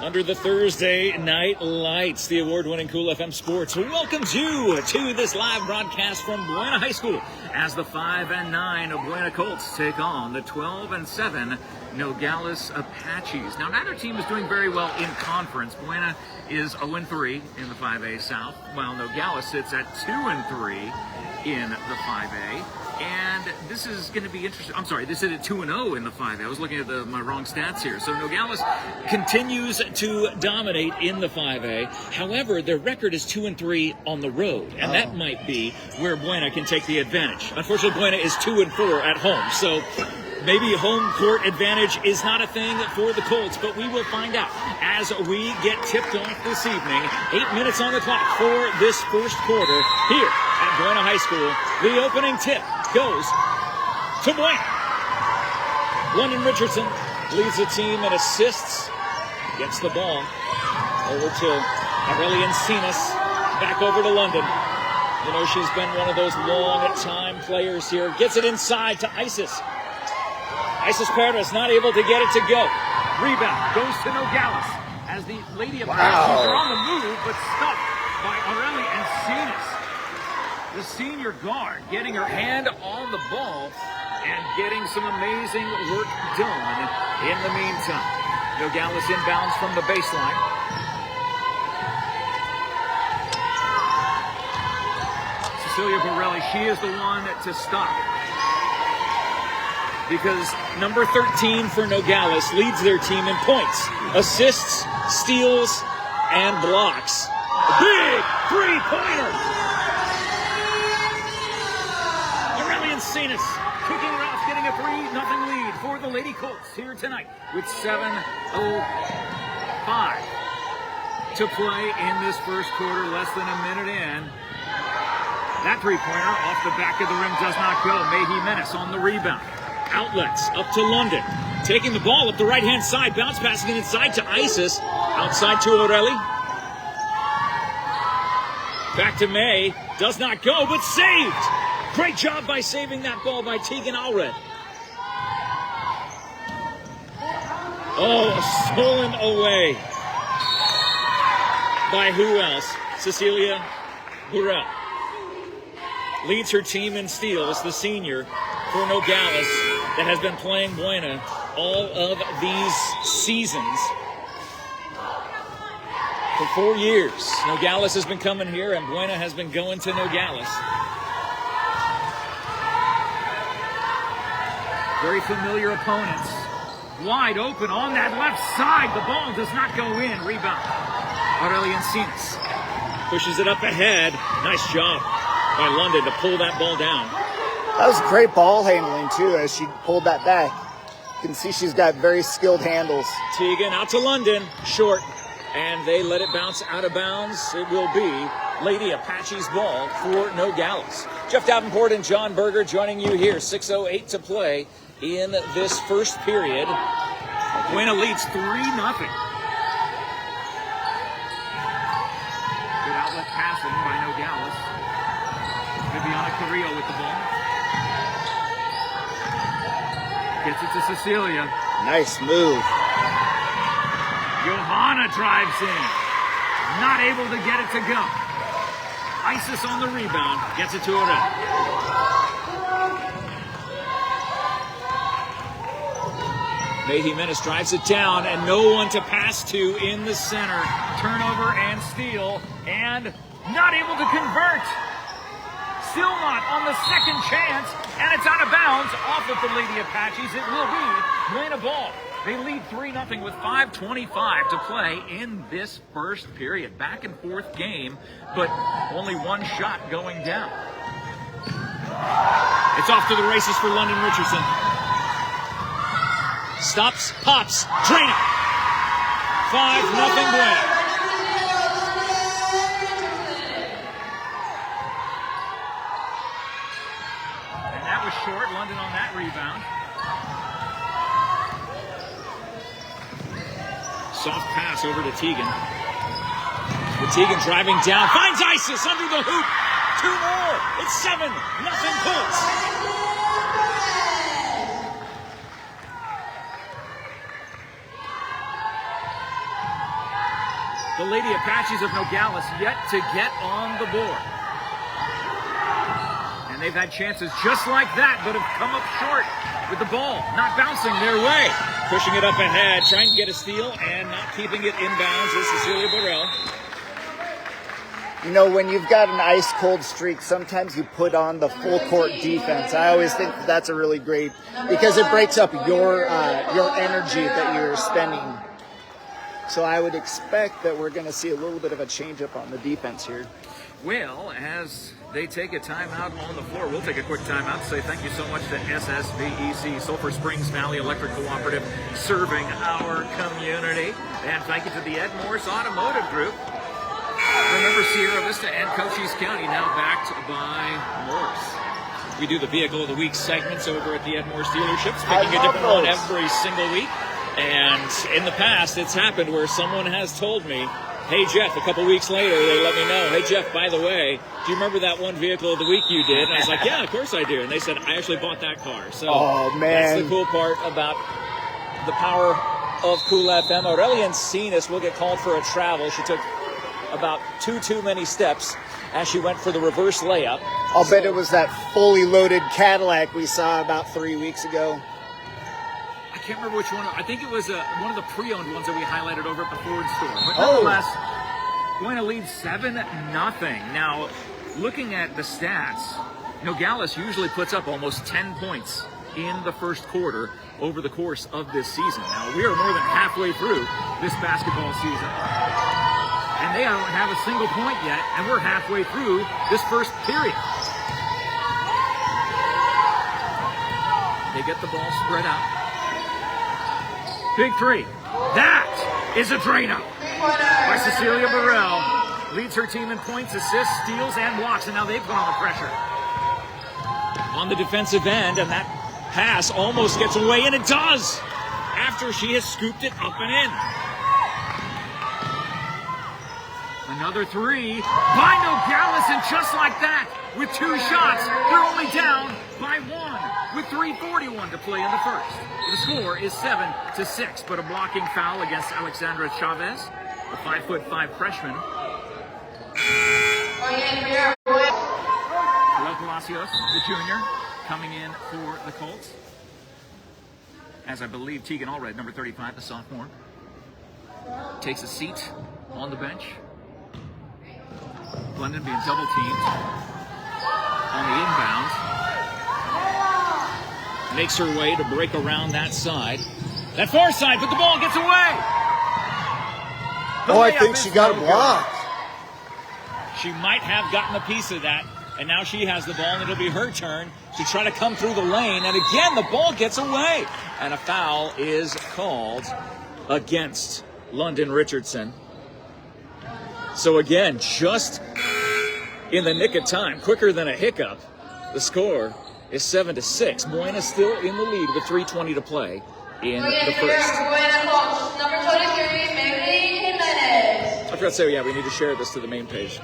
Under the Thursday night lights, the award-winning Cool FM Sports welcomes you to this live broadcast from Buena High School as the 5-9 Buena Colts take on the 12-7 Nogales Apaches. Now, neither team is doing very well in conference. Buena is 0-3 in the 5A South, while Nogales sits at 2-3 in the 5A. And this is going to be interesting. I'm sorry, this is at 2-0 in the 5A. I was looking at my wrong stats here. So Nogales continues to dominate in the 5A. However, their record is 2-3 on the road, and that might be where Buena can take the advantage. Unfortunately, Buena is 2-4 at home, so maybe home court advantage is not a thing for the Colts, but we will find out as we get tipped off this evening. 8 minutes on the clock for this first quarter here at Buena High School. The opening tip goes to Buena. London Richardson leads the team in assists. Gets the ball over to Aurelian Cenas. Back over to London. You know, she's been one of those long-time players here. Gets it inside to Isis. Isis Perez not able to get it to go. Rebound goes to Nogales as the Lady Apaches are on the move, but stopped by Aurelian Cenas. The senior guard getting her hand on the ball and getting some amazing work done in the meantime. Nogales inbounds from the baseline. Cecilia Borelli, she is the one to stop. Because number 13 for Nogales leads their team in points, assists, steals, and blocks. A big three-pointer! Cenas kicking her off, getting a 3-0 lead for the Lady Colts here tonight with 7:05 to play in this first quarter, less than a minute in. That three-pointer off the back of the rim does not go. May Jimenez on the rebound. Outlets up to London. Taking the ball up the right-hand side, bounce passing it inside to Isis. Outside to Aureli. Back to May. Does not go, but saved. Great job by saving that ball by Tegan Allred. Oh, stolen away by who else? Cecilia Burrell. Leads her team in steals, the senior for Nogales that has been playing Buena all of these seasons. For 4 years, Nogales has been coming here and Buena has been going to Nogales. Very familiar opponents. Wide open on that left side. The ball does not go in. Rebound. Aurelian Cenas pushes it up ahead. Nice job by London to pull that ball down. That was great ball handling, too, as she pulled that back. You can see she's got very skilled handles. Tegan out to London. Short. And they let it bounce out of bounds. It will be Lady Apache's ball for Nogales. Jeff Davenport and John Berger joining you here. 6:08 to play in this first period. Buena leads 3-0. Good outlet passing by Nogales. Viviana Carrillo with the ball. Gets it to Cecilia. Nice move. Johanna drives in. Not able to get it to go. Isis on the rebound. Gets it to Aurel. May Jimenez drives it down and no one to pass to in the center. Turnover and steal and not able to convert. Still not on the second chance and it's out of bounds off of the Lady Apaches. It will be Buena ball. They lead 3-0 with 5:25 to play in this first period. Back and forth game, but only one shot going down. It's off to the races for London Richardson. Stops, pops, drain it. 5-0 Buena. And that was short. London on that rebound. Soft pass over to Tegan. With Tegan driving down, finds Isis under the hoop. 2 more. It's 7-0 Colts. The Lady Apaches of Nogales yet to get on the board. And they've had chances just like that, but have come up short with the ball, not bouncing their way. Pushing it up ahead, trying to get a steal, and not keeping it inbounds is Cecilia Burrell. You know, when you've got an ice-cold streak, sometimes you put on the full-court defense. I always think that's a really great, because it breaks up your energy that you're spending. So I would expect that we're going to see a little bit of a change-up on the defense here. Well, as they take a timeout on the floor, we'll take a quick timeout to say thank you so much to SSVEC, Sulphur Springs Valley Electric Cooperative, serving our community. And thank you to the Ed Morse Automotive Group. Remember, Sierra Vista and Cochise County now backed by Morse. We do the Vehicle of the Week segments over at the Ed Morse dealerships, picking a different one every single week. And in the past, it's happened where someone has told me, hey, Jeff, a couple weeks later, they let me know, hey, Jeff, by the way, do you remember that one Vehicle of the Week you did? And I was like, yeah, of course I do. And they said, I actually bought that car. So that's the cool part about the power of Cool FM. Aurelian Cenas will get called for a travel. She took about too many steps as she went for the reverse layup. I'll bet it was that fully loaded Cadillac we saw about 3 weeks ago. I can't remember which one. I think it was one of the pre-owned ones that we highlighted over at the Ford store. But nonetheless, going to lead 7-0. Now, looking at the stats, Nogales usually puts up almost 10 points in the first quarter over the course of this season. Now, we are more than halfway through this basketball season. And they don't have a single point yet, and we're halfway through this first period. They get the ball spread out. Big three. That is a drainer by Cecilia Burrell. Leads her team in points, assists, steals, and blocks, and now they put on the pressure. On the defensive end, and that pass almost gets away, and it does, after she has scooped it up and in. Another three by Nogales, and just like that, with 2 shots, they're only down by 1 with 3:41 to play in the first. The score is 7-6, but a blocking foul against Alexandra Chavez, the 5'5" freshman. Palacios, the junior, coming in for the Colts. As I believe Tegan Allred, number 35, the sophomore, takes a seat on the bench. London being double teamed on the inbound. Makes her way to break around that side. That far side, but the ball gets away. I think she got blocked. She might have gotten a piece of that, and now she has the ball, and it'll be her turn to try to come through the lane. And again, the ball gets away, and a foul is called against London Richardson. So again, just in the nick of time, quicker than a hiccup, the score is 7-6. Buena still in the lead with 3:20 to play in the first. I forgot to say, yeah, we need to share this to the main page.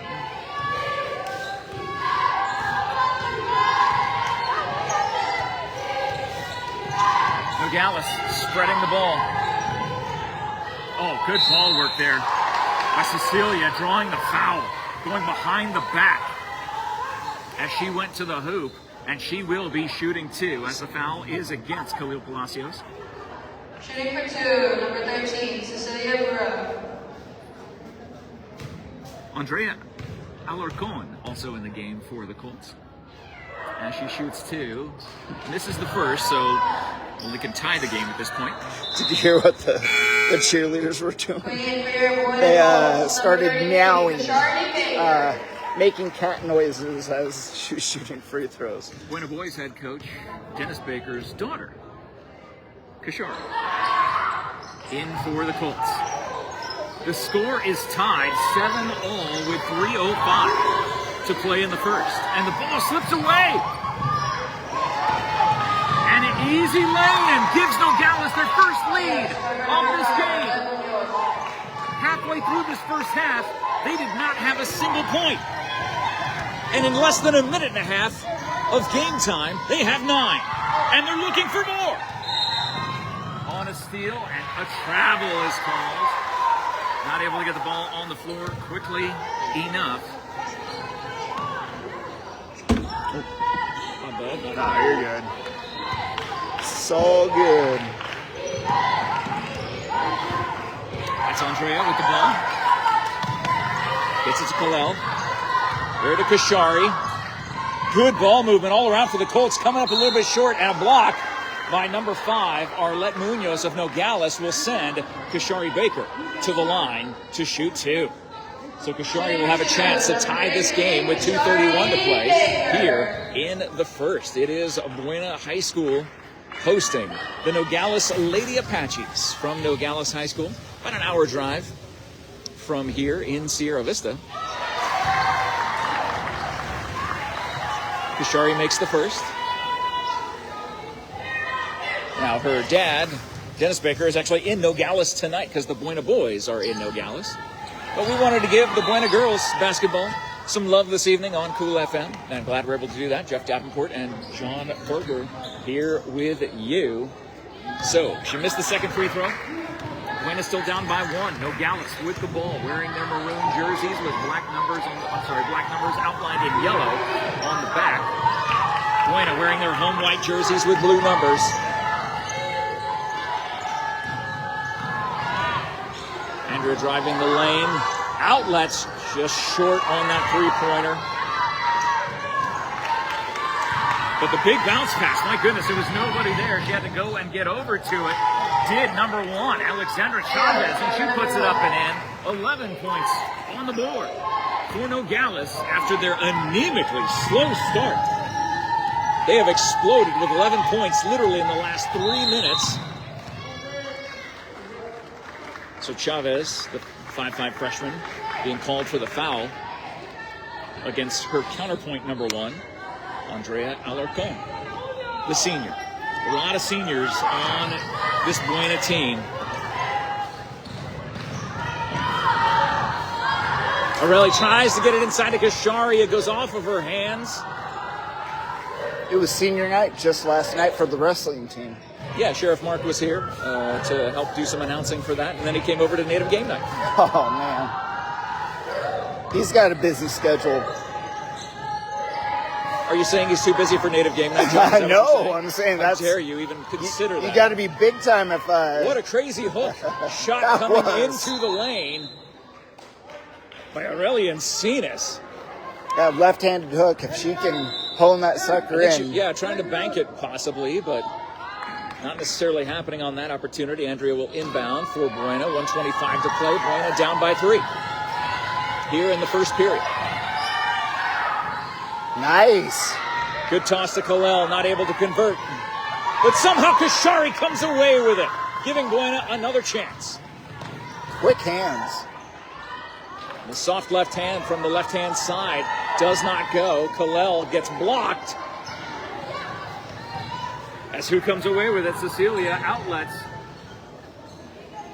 Nogales spreading the ball. Oh, good ball work there by Cecilia, drawing the foul, going behind the back as she went to the hoop, and she will be shooting 2 as the foul is against Khalil Palacios. Shooting for 2, number 13, Cecilia Burrell. Andrea Alarcon also in the game for the Colts as she shoots 2. And this is the first, so only can tie the game at this point. Did you hear what the cheerleaders were doing? They started meowing, making cat noises as she was shooting free throws. Buena Boys head coach Dennis Baker's daughter, Kashara, in for the Colts. The score is tied 7-all with 3:05 to play in the first. And the ball slips away. And an easy lay-in gives Nogales their first lead of this game. Halfway through this first half, they did not have a single point. And in less than a minute and a half of game time, they have 9. And they're looking for more. On a steal, and a travel is called. Not able to get the ball on the floor quickly enough. Not bad. Oh, you're good. So good. That's Andrea with the ball. Gets it to Kalel. There to Kashari. Good ball movement all around for the Colts. Coming up a little bit short, and a block by number 5, Arlette Munoz of Nogales will send Kashari Baker to the line to shoot 2. So Kashari will have a chance to tie this game with 2:31 to play here in the first. It is Buena High School hosting the Nogales Lady Apaches from Nogales High School. About an hour drive from here in Sierra Vista. Kashari makes the first. Now her dad, Dennis Baker, is actually in Nogales tonight because the Buena boys are in Nogales. But we wanted to give the Buena girls basketball some love this evening on Cool FM. And I'm glad we're able to do that. Jeff Davenport and John Berger here with you. So she missed the second free throw. Buena still down by 1. Nogales with the ball, wearing their maroon jerseys with black numbers black numbers outlined in yellow on the back. Buena wearing their home white jerseys with blue numbers. Andrea driving the lane. Outlets just short on that three-pointer. But the big bounce pass, my goodness, there was nobody there. She had to go and get over to it. Did number 1, Alexandra Chavez, and she puts it up and in. 11 points on the board for Nogales after their anemically slow start. They have exploded with 11 points literally in the last 3 minutes. So Chavez, the 5'5" freshman, being called for the foul against her counterpoint number 1, Andrea Alarcon, the senior. A lot of seniors on this Buena team. Aurelie tries to get it inside to Kashari. It goes off of her hands. It was senior night just last night for the wrestling team. Yeah, Sheriff Mark was here to help do some announcing for that, and then he came over to Native Game Night. Oh, man. He's got a busy schedule. Are you saying he's too busy for Native Game Night? I know. I'm saying that's... How dare you even consider that? You got to be big time if... What a crazy hook. Shot coming into the lane by Aurelie Encinas. That left-handed hook, if she can hone that sucker in. Yeah, trying to bank it possibly, but not necessarily happening on that opportunity. Andrea will inbound for Buena. 1:25 to play. Buena down by 3 here in the first period. Nice. Good toss to Kalel, not able to convert. But somehow Kashari comes away with it, giving Buena another chance. Quick hands. The soft left hand from the left-hand side does not go. Kalel gets blocked. As who comes away with it? Cecilia outlets.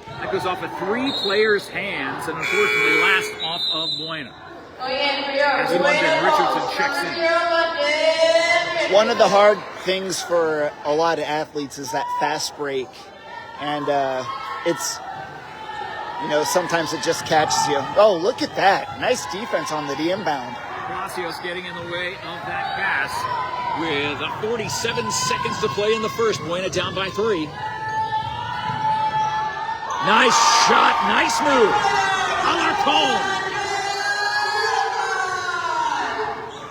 That goes off of 3 players' hands, and unfortunately last off of Buena. As London Richardson checks in. One of the hard things for a lot of athletes is that fast break. And it's, sometimes it just catches you. Oh, look at that. Nice defense on the inbound. Palacios getting in the way of that pass with 47 seconds to play in the first. Buena down by 3. Nice shot. Nice move. Alarcon.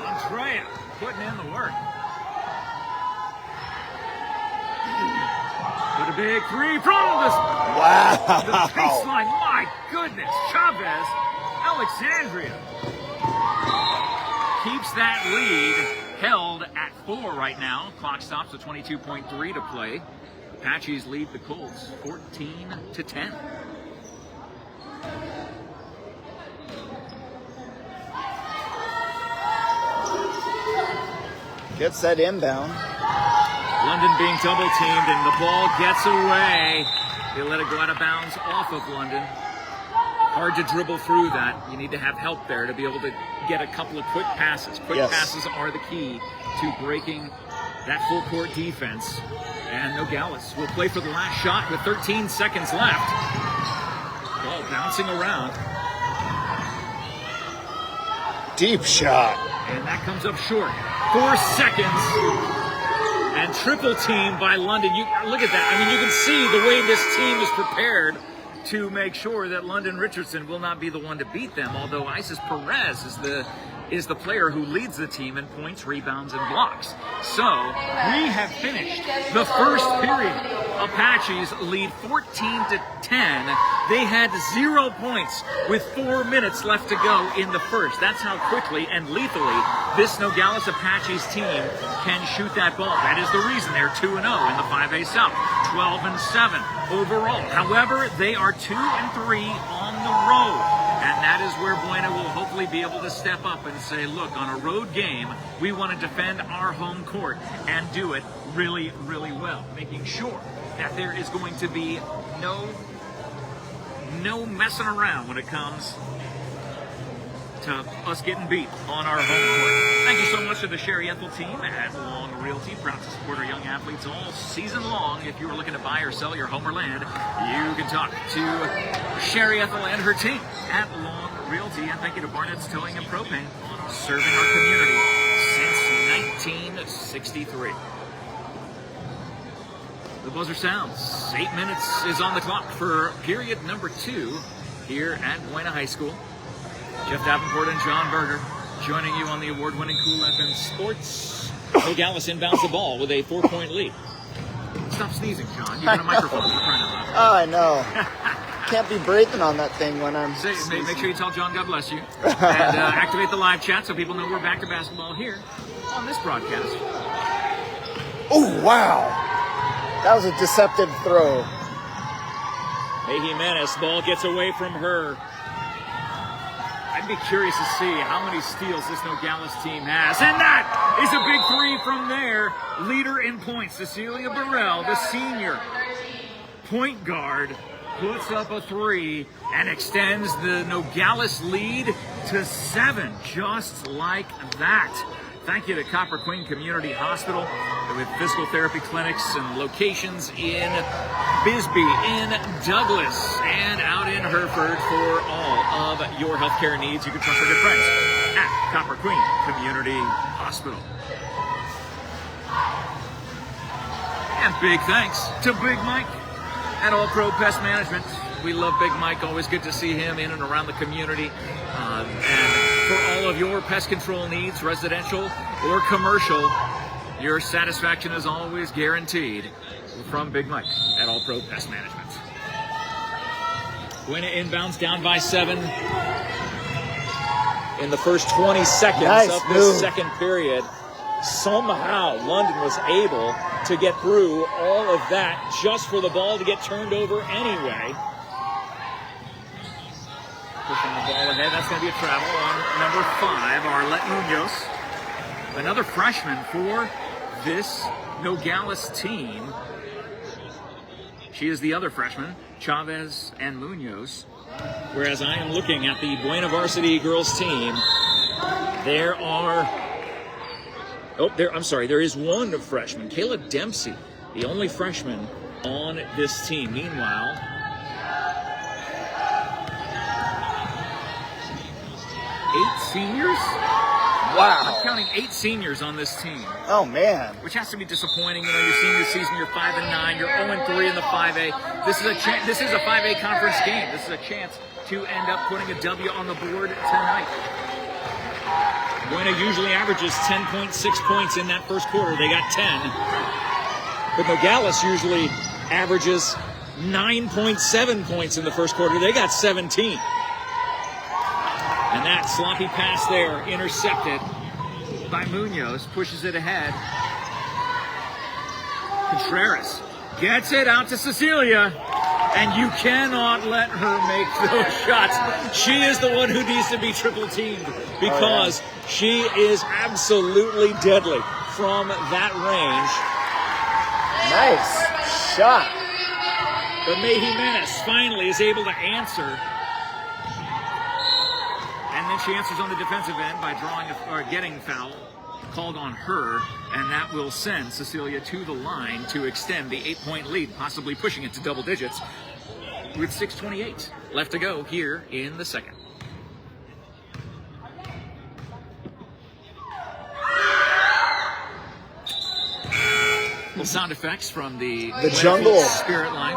Andrea putting in the work. With a big 3 from the baseline. My goodness. Chavez. Alexandria keeps that lead held at 4 right now. Clock stops at 22.3 to play. Apaches lead the Colts 14-10. Gets that inbound. London being double teamed, and the ball gets away. They let it go out of bounds off of London. Hard to dribble through that. You need to have help there to be able to get a couple of quick passes. Quick passes are the key to breaking that full court defense. And Nogales will play for the last shot with 13 seconds left. Ball bouncing around. Deep shot. And that comes up short. 4 seconds. And triple team by London. You look at that. I mean, you can see the way this team is prepared to make sure that London Richardson will not be the one to beat them, although Isis Perez is the player who leads the team in points, rebounds, and blocks. So we have finished the first period. Apaches lead 14-10. They had 0 points with 4 minutes left to go in the first. That's how quickly and lethally this Nogales Apaches team can shoot that ball. That is the reason they're 2-0 in the 5A South, 12-7 overall. However, they are 2-3 on the road. And that is where Buena will hopefully be able to step up and say, look, on a road game, we want to defend our home court and do it really, really well, making sure that there is going to be no messing around when it comes to us getting beat on our home court. Thank you so much to the Sherry ETHELL team at Long Realty, proud to support our young athletes all season long. If you are looking to buy or sell your home or land, you can talk to Sherry ETHELL and her team at Long Realty. And thank you to BARNETT'S Towing and Propane, serving our community since 1963. The buzzer sounds. 8 minutes is on the clock for period number 2 here at Buena High School. Jeff Davenport and John Berger joining you on the award-winning Cool FM Sports. Nogales inbounds the ball with a 4-point lead. Stop sneezing, John. You got a microphone. We're trying to laugh. Oh, I know. Can't be breathing on that thing when I'm Make sure you tell John God bless you. And activate the live chat so people know we're back to basketball here on this broadcast. Oh, wow. That was a deceptive throw. Hey, Jimenez, ball gets away from her. I'd be curious to see how many steals this Nogales team has. And that is a big 3 from there. Leader in points, Cecilia Burrell, the senior point guard, puts up a 3 and extends the Nogales lead to 7, just like that. Thank you to Copper Queen Community Hospital with physical therapy clinics and locations in Bisbee, in Douglas, and out in Hereford for all of your healthcare needs. You can trust our good friends at Copper Queen Community Hospital. And big thanks to Big Mike at All Pro Pest Management. We love Big Mike. Always good to see him in and around the community. And for all of your pest control needs, residential or commercial, your satisfaction is always guaranteed from Big Mike at All Pro Pest Management. Buena inbounds down by 7 in the first 20 seconds of this second period. Somehow London was able to get through all of that just for the ball to get turned over anyway. Pushing the ball ahead. That's going to be a travel on number 5, Arlette Munoz. Another freshman for this Nogales team. She is the other freshman, Chavez and Munoz. Whereas I am looking at the Buena Varsity girls team. There is one freshman, Kayla Dempsey, the only freshman on this team. Meanwhile, 8 seniors? Wow. I'm counting 8 seniors on this team. Oh, man. Which has to be disappointing. You know, your senior season, you're 5-9, you're 0-3 in the 5A. This is a 5A conference game. This is a chance to end up putting a W on the board tonight. Buena usually averages 10.6 points in that first quarter. They got 10. But Nogales usually averages 9.7 points in the first quarter. They got 17. And that sloppy pass there, intercepted by Munoz, pushes it ahead. Contreras gets it out to Cecilia, and you cannot let her make those shots. She is the one who needs to be triple teamed because she is absolutely deadly from that range. Nice shot. But May Jimenez finally is able to answer. And then she answers on the defensive end by getting foul called on her, and that will send Cecilia to the line to extend the 8-point lead, possibly pushing it to double digits. with 6:28 left to go here in the second. Little sound effects from the jungle spirit line.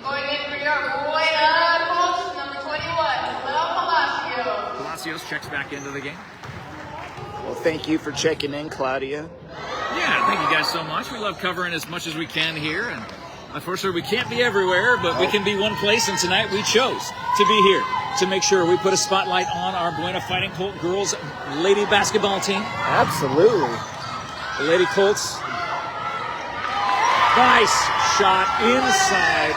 Going in for your Buena Colts, number 21, Will Palacios checks back into the game. Well, thank you for checking in, Claudia. Yeah, thank you guys so much. We love covering as much as we can here, and unfortunately we can't be everywhere, but we can be one place, and tonight we chose to be here to make sure we put a spotlight on our Buena Fighting Colt girls lady basketball team. Absolutely. The Lady Colts. Nice shot inside.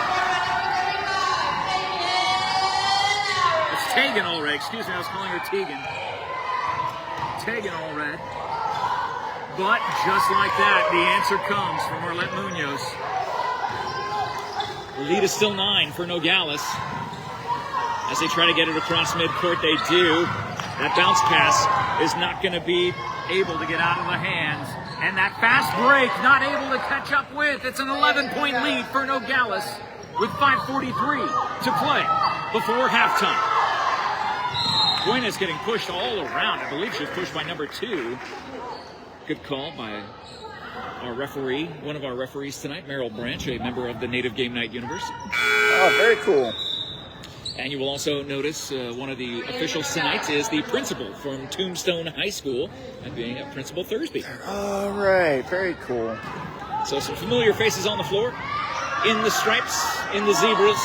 It's Tegan Allred. Excuse me, I was calling her Tegan. Tegan Allred. But just like that, the answer comes from Arlette Munoz. The lead is still 9 for Nogales. As they try to get it across midcourt, they do. That bounce pass is not going to be able to get out of the hands. And that fast break, not able to catch up with. It's an 11-point lead for Nogales with 5:43 to play before halftime. Buena's getting pushed all around. I believe she was pushed by number 2. Good call by our referee, one of our referees tonight, Merrill Branch, a member of the Native Game Night University. Oh, very cool. And you will also notice one of the officials tonight is the principal from Tombstone High School, and being a Principal Thursby. All right, very cool. So some familiar faces on the floor, in the stripes, in the zebras.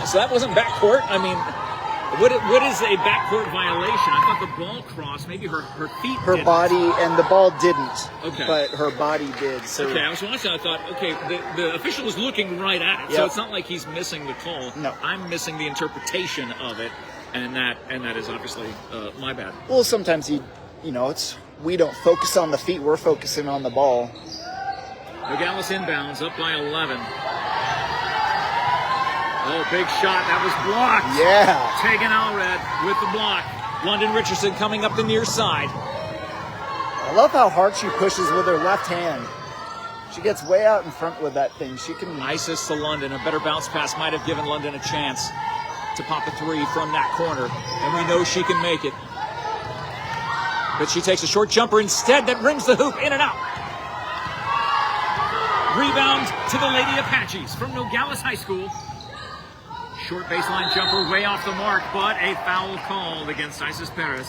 So that wasn't backcourt. I mean, what is a backcourt violation? I thought the ball crossed. Maybe her feet Her didn't. body, and the ball didn't. Okay. But her body did. So. Okay, I was watching. I thought, okay, the official was looking right at it, so Yep. it's not like he's missing the call. No. I'm missing the interpretation of it, and that is obviously my bad. Well, sometimes we don't focus on the feet. We're focusing on the ball. Nogales inbounds, up by 11. Oh, big shot. That was blocked. Yeah. Tegan Allred with the block. London Richardson coming up the near side. I love how hard she pushes with her left hand. She gets way out in front with that thing. She can. Isis to London. A better bounce pass might have given London a chance to pop a 3 from that corner. And we know she can make it. But she takes a short jumper instead that rings the hoop in and out. Rebound to the Lady Apaches from Nogales High School. Short baseline jumper way off the mark, but a foul called against Isis Perez.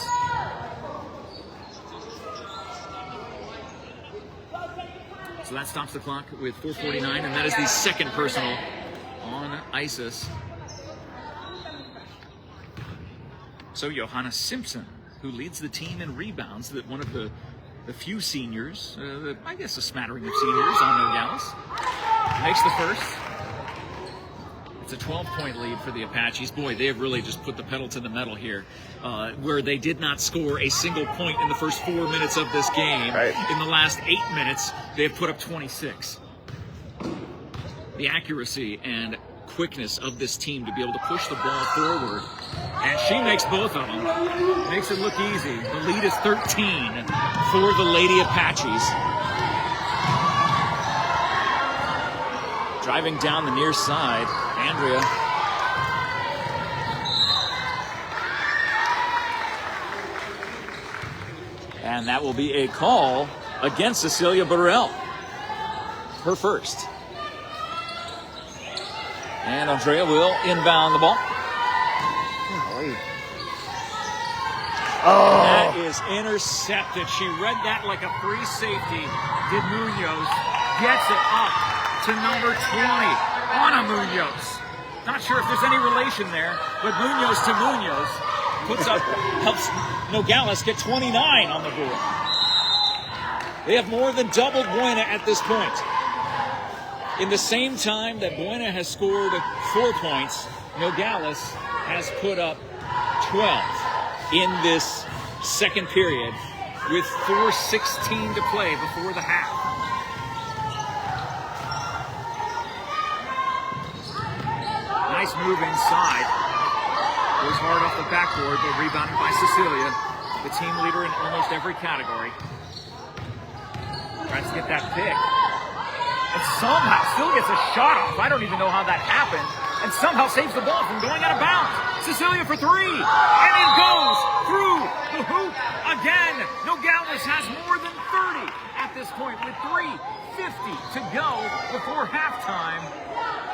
So that stops the clock with 4:49, and that is the second personal on Isis. So Johanna Simpson, who leads the team in rebounds, that one of the few seniors, I guess a smattering of seniors on Nogales, makes the first. It's a 12-point lead for the Apaches. Boy, they have really just put the pedal to the metal here, where they did not score a single point in the first 4 minutes of this game. Right. In the last 8 minutes, they've put up 26. The accuracy and quickness of this team to be able to push the ball forward, and she makes both of them. Makes it look easy. The lead is 13 for the Lady Apaches. Driving down the near side, Andrea. And that will be a call against Cecilia Burrell. Her first. And Andrea will inbound the ball. Oh. That is intercepted. She read that like a free safety. Did Munoz. Gets it up to number 20. Ana Munoz. Not sure if there's any relation there, but Munoz to Munoz helps Nogales get 29 on the board. They have more than doubled Buena at this point. In the same time that Buena has scored 4 points, Nogales has put up 12 in this second period with 4:16 to play before the half. Nice move inside. Goes hard off the backboard, but rebounded by Cecilia, the team leader in almost every category. Tries to get that pick. and somehow still gets a shot off. I don't even know how that happened. And somehow saves the ball from going out of bounds. Cecilia for three. And it goes through the hoop again. Nogales has more than 30 at this point with 3:50 to go before halftime.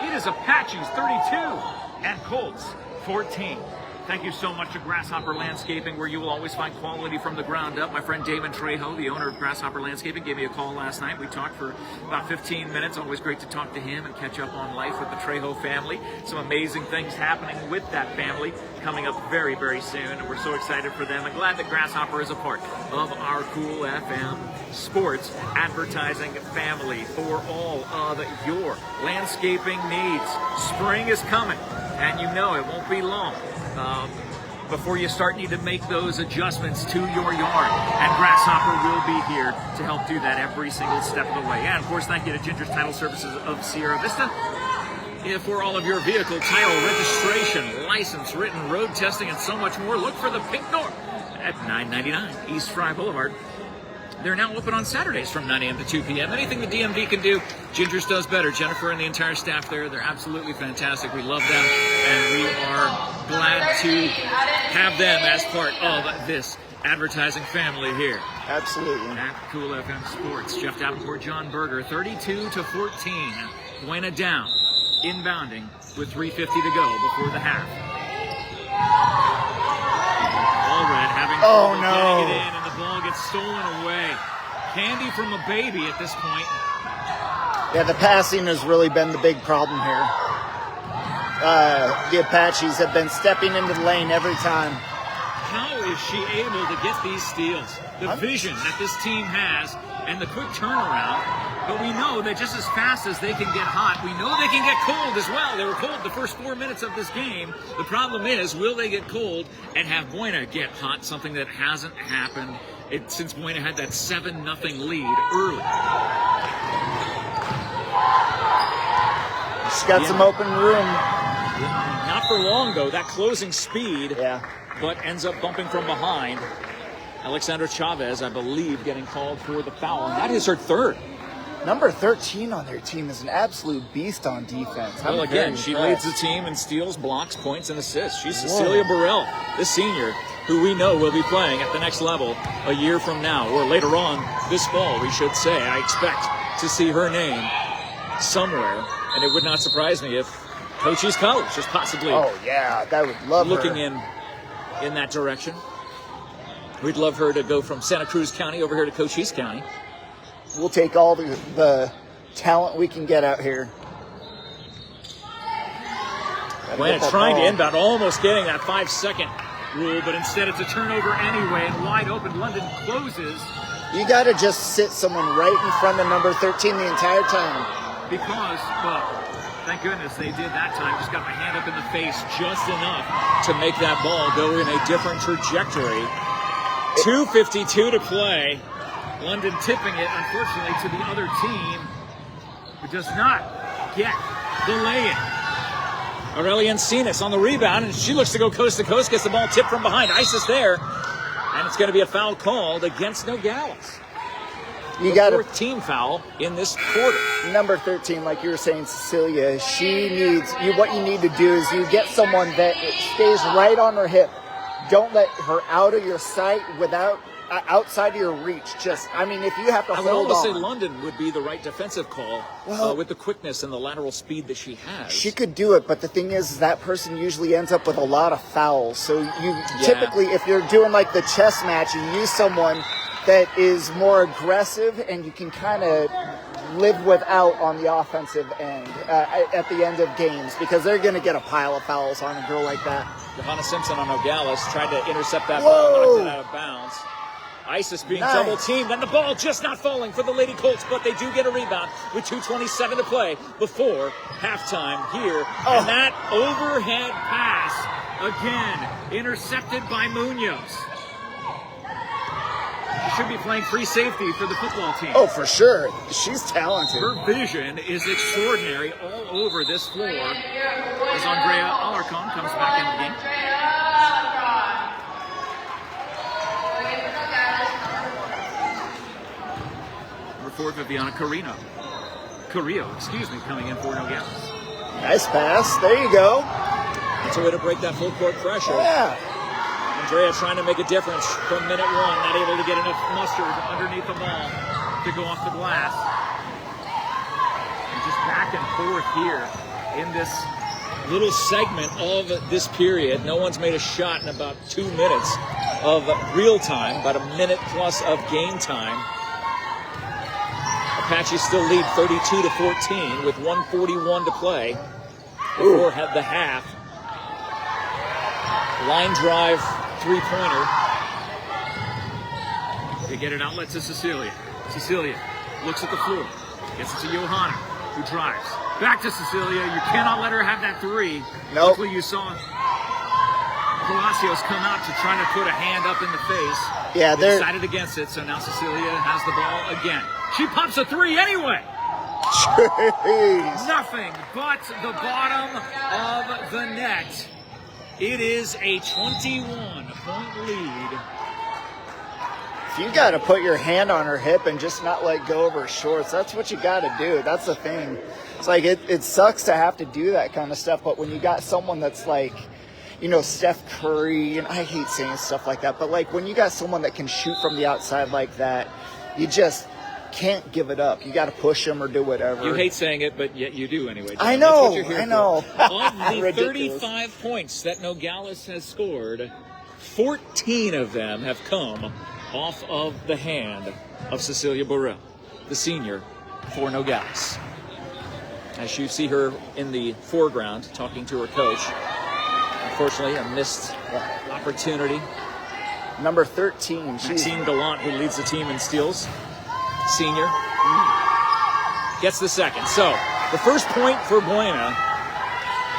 It is Apaches 32 and Colts 14. Thank you so much to Grasshopper Landscaping, where you will always find quality from the ground up. My friend Damon Trejo, the owner of Grasshopper Landscaping, gave me a call last night. We talked for about 15 minutes. Always great to talk to him and catch up on life with the Trejo family. Some amazing things happening with that family coming up very, very soon, and we're so excited for them. And glad that Grasshopper is a part of our Cool FM sports advertising family for all of your landscaping needs. Spring is coming, and you know it won't be long before you start need to make those adjustments to your yard, and Grasshopper will be here to help do that every single step of the way. And of course, thank you to Ginger's Title Services of Sierra Vista for all of your vehicle title registration, license, written road testing, and so much more. Look for the pink door at 999 East Fry Boulevard. They're now open on Saturdays from 9 a.m. to 2 p.m. Anything the DMV can do, Ginger's does better. Jennifer and the entire staff there, they're absolutely fantastic. We love them, and we are glad to have them as part of this advertising family here. Absolutely. At Cool FM Sports. Jeff Davenport, John Berger, 32-14. Buena down, inbounding with 3:50 to go before the half. Allred having trouble getting it in, and the ball gets stolen away. Candy from a baby at this point. Yeah, the passing has really been the big problem here. The Apaches have been stepping into the lane every time. How is she able to get these steals? The vision that this team has and the quick turnaround. But we know that just as fast as they can get hot, we know they can get cold as well. They were cold the first 4 minutes of this game. The problem is, will they get cold and have Buena get hot, something that hasn't happened since Buena had that 7-0 lead early. She's got some open room. Not for long, though. That closing speed, Yeah. but ends up bumping from behind. Alexandra Chavez, I believe, getting called for the foul, and that is her third. Number 13 on their team is an absolute beast on defense. Well, again, she leads the team in steals, blocks, points, and assists. She's Cecilia Burrell, the senior, who we know will be playing at the next level a year from now, or later on this fall, we should say. I expect to see her name somewhere, and it would not surprise me if Cochise County is possibly that would love looking her. in that direction. We'd love her to go from Santa Cruz County over here to Cochise County. We'll take all the talent we can get out here. Buena trying to inbound, almost getting that 5-second rule, but instead it's a turnover anyway, and wide open. London closes. You got to just sit someone right in front of number 13 the entire time. Because, well, thank goodness they did that time. Just got my hand up in the face just enough to make that ball go in a different trajectory. 2:52 to play. London tipping it, unfortunately, to the other team, who does not get the lay-in. Aurelian Cenas on the rebound, and she looks to go coast to coast, gets the ball tipped from behind. Isis there, and it's going to be a foul called against Nogales. You got fourth team foul in this quarter. Number 13, like you were saying, Cecilia, she needs what you need to do is you get someone that stays right on her hip. Don't let her out of your sight without outside of your reach. Just, I mean, if you have to hold on. I would almost say London would be the right defensive call with the quickness and the lateral speed that she has. She could do it, but the thing is that person usually ends up with a lot of fouls. So you typically, if you're doing like the chess match, you use someone that is more aggressive and you can kind of live without on the offensive end at the end of games, because they're going to get a pile of fouls on a girl like that. Johanna Simpson on Nogales tried to intercept that ball, knocked it out of bounds. Isis being double teamed, and the ball just not falling for the Lady Colts, but they do get a rebound with 2:27 to play before halftime here. And that overhead pass, again, intercepted by Munoz. She should be playing free safety for the football team. Oh, for sure. She's talented. Her vision is extraordinary all over this floor as Andrea Alarcon comes back into the game. Number 4, Viviana Carino. Carrillo, coming in for Nogales. Nice pass. There you go. That's a way to break that full court pressure. Yeah. Andrea trying to make a difference from minute one, not able to get enough mustard underneath the ball to go off the glass. And just back and forth here in this little segment of this period. No one's made a shot in about 2 minutes of real time, about a minute plus of game time. Apaches still lead 32-14 with 1:41 to play before the half. Line drive, three-pointer. They get it outlet to Cecilia. Cecilia looks at the floor, gets it to Johanna, who drives. Back to Cecilia. You cannot let her have that three. Nope. Luckily, you saw Palacios come out to try to put a hand up in the face. Yeah, they decided against it, so now Cecilia has the ball again. She pops a three anyway. Jeez. Nothing but the bottom of the net. It is a 21-point lead. You got to put your hand on her hip and just not let go of her shorts. That's what you got to do. That's the thing. It's like it sucks to have to do that kind of stuff, but when you got someone that's like, you know, Steph Curry, and I hate saying stuff like that, but like when you got someone that can shoot from the outside like that, you just can't give it up. You got to push them or do whatever. You hate saying it, but yet you do anyway. I know. That's what you're here I know. For. Of the 35 points that Nogales has scored, 14 of them have come off of the hand of Cecilia Burrell, the senior for Nogales. As you see her in the foreground talking to her coach. Unfortunately, a missed opportunity. Number 13. Maxine Gallant, who leads the team in steals, senior, gets the second. So the first point for Buena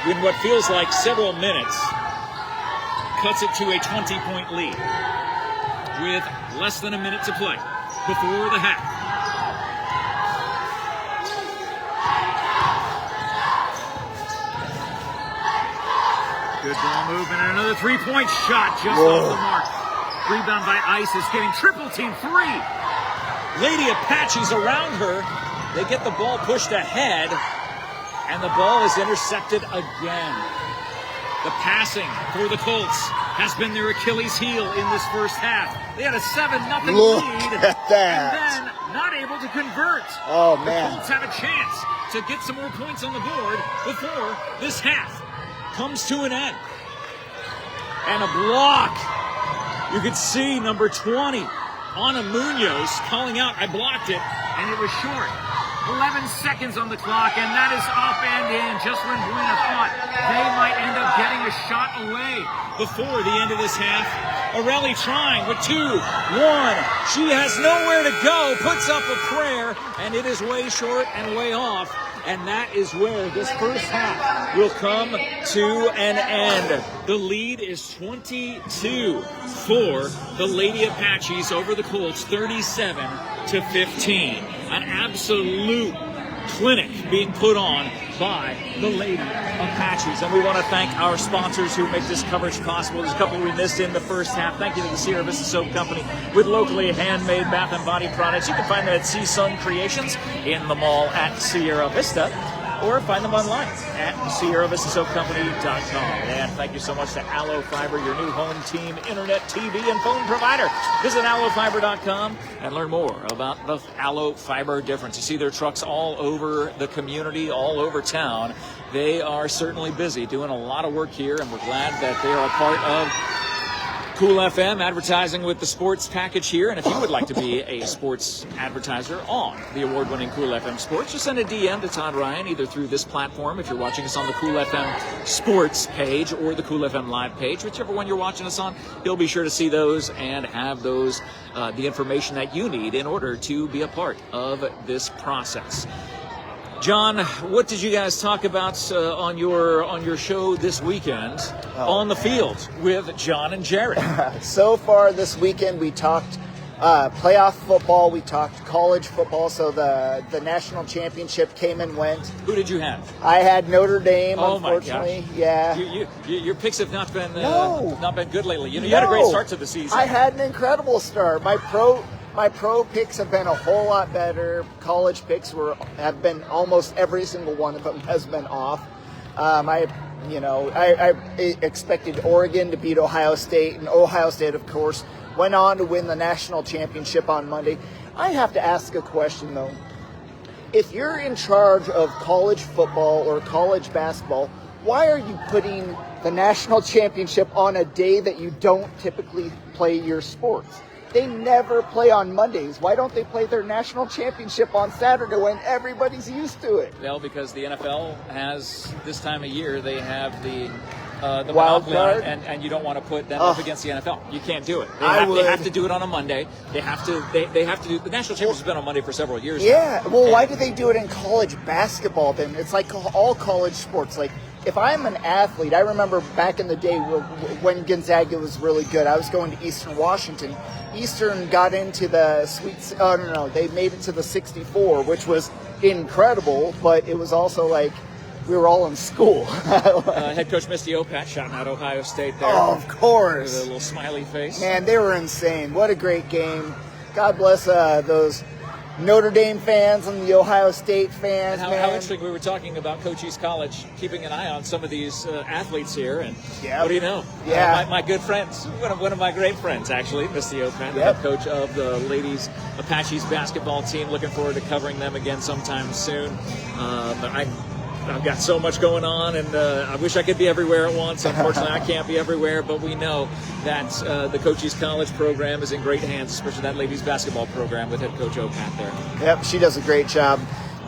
in what feels like several minutes cuts it to a 20-point lead with less than a minute to play before the half. Good ball movement and another three-point shot just off the mark. Rebound by Isis, getting triple team three. Lady Apaches around her. They get the ball pushed ahead, and the ball is intercepted again. The passing for the Colts has been their Achilles heel in this first half. They had a 7-0 lead, at that. and then not able to convert. Oh, man. The Colts have a chance to get some more points on the board before this half comes to an end. And a block. You could see number 20, Ana Munoz, calling out, I blocked it, and it was short. 11 seconds on the clock, and that is up and in just when Buena thought they might end up getting a shot away before the end of this half. Aurelie trying with 2-1. She has nowhere to go, puts up a prayer, and it is way short and way off. And that is where this first half will come to an end. The lead is 22 for the Lady Apaches over the Colts, 37-15. An absolute clinic being put on by the Lady Apaches. And we want to thank our sponsors who make this coverage possible. There's a couple we missed in the first half. Thank you to the Sierra Vista Soap Company with locally handmade bath and body products. You can find them at Sun Creations in the mall at Sierra Vista, or find them online at SierraVistaSoapCompany.com. And thank you so much to Allo Fiber, your new home team internet, TV, and phone provider. Visit AlloFiber.com and learn more about the Allo Fiber difference. You see their trucks all over the community, all over town. They are certainly busy doing a lot of work here, and we're glad that they are a part of Cool FM, advertising with the sports package here. And if you would like to be a sports advertiser on the award-winning Cool FM Sports, just send a DM to Todd Ryan, either through this platform, if you're watching us on the Cool FM Sports page, or the Cool FM Live page, whichever one you're watching us on. He'll be sure to see those and have those, the information that you need in order to be a part of this process. John, what did you guys talk about on your show this weekend on the field with John and Jared? So far this weekend, we talked playoff football. We talked college football. So the national championship came and went. Who did you have? I had Notre Dame. Oh, unfortunately, my gosh. Yeah. Your picks have not been not been good lately. You had a great start to the season. I had an incredible start. My My pro picks have been a whole lot better. College picks have been almost every single one of them has been off. I expected Oregon to beat Ohio State, and Ohio State, of course, went on to win the national championship on Monday. I have to ask a question, though. If you're in charge of college football or college basketball, why are you putting the national championship on a day that you don't typically play your sports? They never play on Mondays. Why don't they play their national championship on Saturday when everybody's used to it? Well, because the NFL has, this time of year, they have the wild monopoly on card, it, and you don't want to put them up against the NFL. You can't do it. They have to do it on a Monday. They have to do the national championship's been on Monday for several years. Yeah. now. Well, why do they do it in college basketball then? It's like all college sports. Like, if I'm an athlete, I remember back in the day when Gonzaga was really good. I was going to Eastern Washington. Eastern got into the they made it to the 64, which was incredible, but it was also like we were all in school. Head coach Misty Opat shouting out Ohio State there. Oh, of course. With a little smiley face. Man, they were insane. What a great game. God bless those Notre Dame fans and the Ohio State fans. And how interesting, we were talking about Cochise College, keeping an eye on some of these athletes here, and what do you know? Yeah. My good friends, one of my great friends, actually, Misty Opan, the head coach of the ladies Apaches basketball team. Looking forward to covering them again sometime soon. But I've got so much going on, and I wish I could be everywhere at once. Unfortunately, I can't be everywhere, but we know that the Cochise College program is in great hands, especially that ladies basketball program with head coach Opat there. Yep, she does a great job.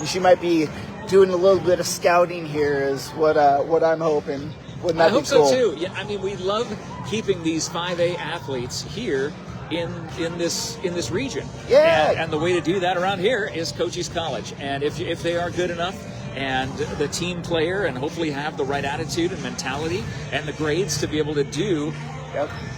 She might be doing a little bit of scouting here is what I'm hoping. Wouldn't that I hope be cool? so, too. Yeah, I mean, we love keeping these 5A athletes here in this region. Yeah. And the way to do that around here is Cochise College. And if they are good enough, and the team player, and hopefully have the right attitude and mentality and the grades to be able to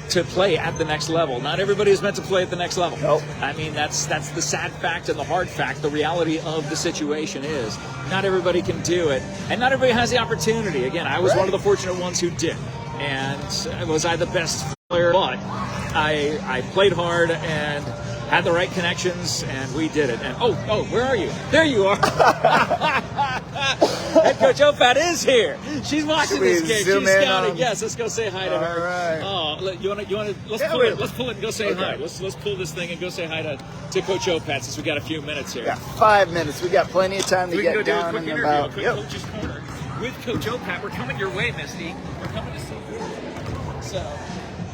to play at the next level. Not everybody is meant to play at the next level. Nope. I mean, that's the sad fact and the hard fact. The reality of the situation is not everybody can do it, and not everybody has the opportunity. Again, I was one of the fortunate ones who did. And was I the best player? But I played hard and had the right connections, and we did it. And oh, where are you? There you are. Head coach Opat is here. She's watching this game. She's scouting. Yes, let's go say hi to her. Right. Oh, you want to? Let's pull it and go say hi. Let's pull this thing and go say hi to Coach Opat since we got a few minutes here. Yeah, 5 minutes. We got plenty of time to get down and and about. Yep. Coach's Corner with Coach Opat. We're coming your way, Misty. We're coming to see you. So,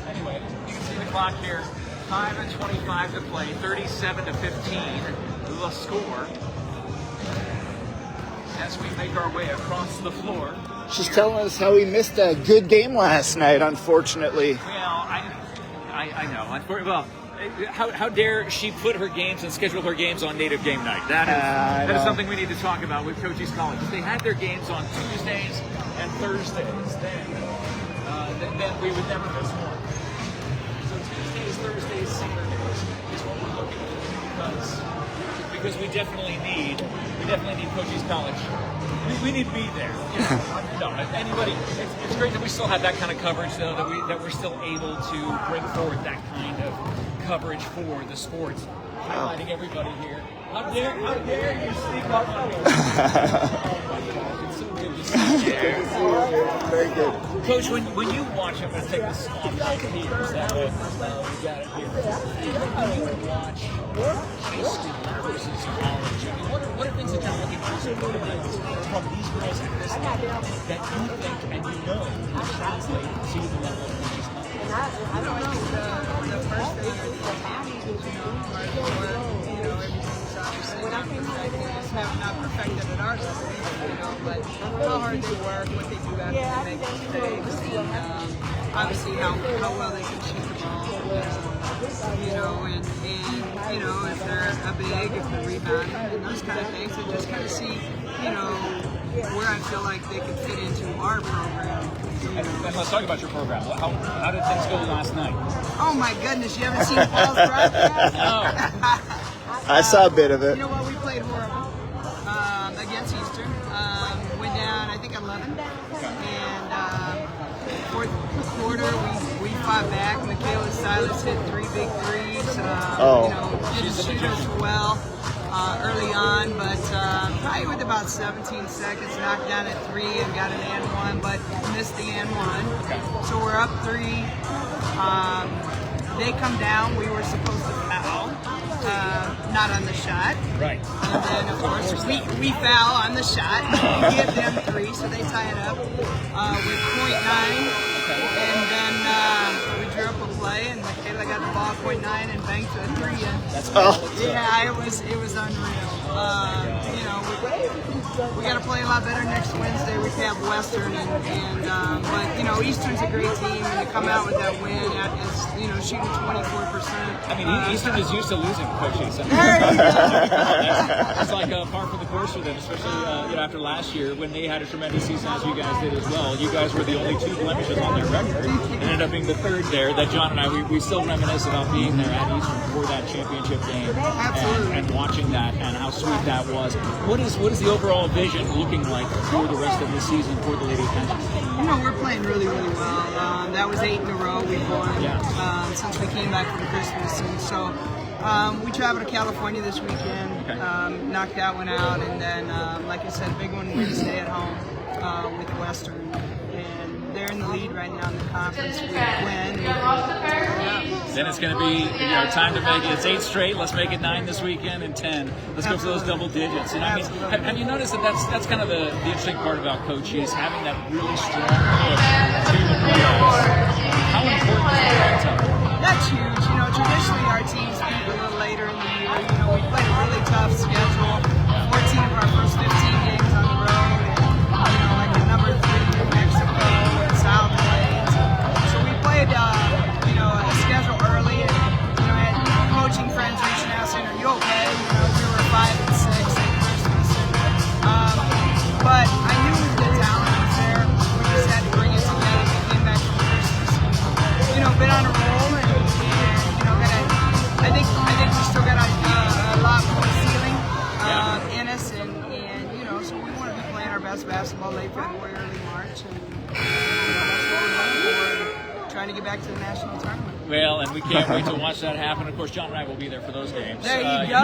anyway, you can see the clock here. 5:25 to play, 37-15, the score. As we make our way across the floor. She's telling us how we missed a good game last night, unfortunately. Well, I know. Well, how dare she put her games and schedule her games on native game night? That is something we need to talk about with Cochise College. If they had their games on Tuesdays and Thursdays, then we would never miss one. Thursdays, Saturdays is what we're looking at because we definitely need Cochise College. We need to be there. No, anybody. It's great that we still have that kind of coverage, though. That we're still able to bring forward that kind of coverage for the sports, highlighting everybody here. How dare you sneak up on me? Oh my gosh, it's so good to see you. Very good. Coach, when you watch, I'm going to take this off right here. That way, we got it here. When you watch high school versus college, I mean, what are things that you're looking for from these girls at this level that you think and you know will translate to the level of Cochise County? I don't know. The first thing is the body, everything's obviously not perfect. Not perfected at our level, but how hard they work, what they do after they make mistakes, and obviously how well they can shoot the ball, and if they're a big, if they're rebounding, and those kind of things, and just kind of see, where I feel like they could fit into our program. And let's talk about your program. How did things go last night? Oh my goodness, you haven't seen Paul's broadcast? No. I saw a bit of it. You know what? We played horrible against Eastern. Went down, I think, 11. And fourth quarter, we fought back. Michaela Silas hit 3 big threes. Didn't shoot us well early on, but probably with about 17 seconds, knocked down at 3 and got an and 1, but missed the and 1. Okay. So we're up 3. They come down. We were supposed to foul, not on the shot. Right. And then, of course, we foul on the shot. We give them 3, so they tie it up with .9. And then we drew up a play, and Michaela got the ball at .9 and banked a 3 in. That's Yeah, it was unreal. We got to play a lot better next Wednesday. We have Western, but Eastern's a great team, and to come out with that win is shooting 24%. I mean, Eastern is used to losing, Cochise. It's like par for the course for them, especially after last year when they had a tremendous season, as you guys did as well. You guys were the only 2 blemishes on their record, and ended up being the 3rd there. That John and I, we still reminisce about being there at Eastern for that championship game, and watching that and how sweet that was. What is the overall vision looking like for the rest of the season for the Lady Apaches? We're playing really, really well. That was 8 in a row we've won since we came back from Christmas, and so we traveled to California this weekend, knocked that one out, and then, like I said, big one Wednesday at home with Western, and they're in the lead right now in the conference with Gwen. Then it's going to be time to make it. It's 8 straight. Let's make it 9 this weekend and 10. Let's go for those double digits. And I mean, have you noticed that that's kind of the interesting part about Cochise, having that really strong push to the playoffs? How important is that? That's huge. Traditionally our teams peak a little later in the year. We played a really tough schedule. 14 of our first 15 games on the road, and like the number 3 New Mexico and South Plains. So we played a schedule early, and I had coaching friends reaching out saying, "Are you okay?" We were 5 and 6 at Christmas, but I knew the talent was there. We just had to bring it together. We came back from Christmas, and, been on a roll, and I think we still got a lot more ceiling in us, and so we want to be playing our best basketball late February, early March, and that's what we're looking for, trying to get back to the national tournament. Well, and we can't wait to watch that happen. Of course, John and I will be there for those games. There you go.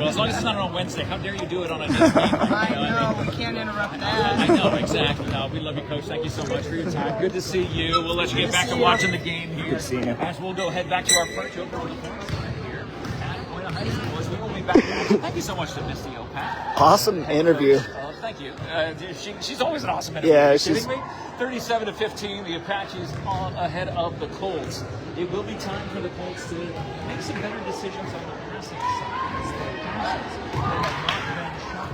As long as it's not on Wednesday. How dare you do it on a different game? I know, we can't interrupt that. I know, exactly. No, we love you, Coach. Thank you so much for your time. Good to see you. We'll let you get back to watching the game here. Good seeing you. As we'll go head back to our perch over the corner here at Buena High School. As we will be back. Thank you so much to Misty Opat. Awesome interview. Thank you. She's always an awesome interview. Yeah, she's 37-15. The Apaches on ahead of the Colts. It will be time for the Colts to make some better decisions on the passing side. They have not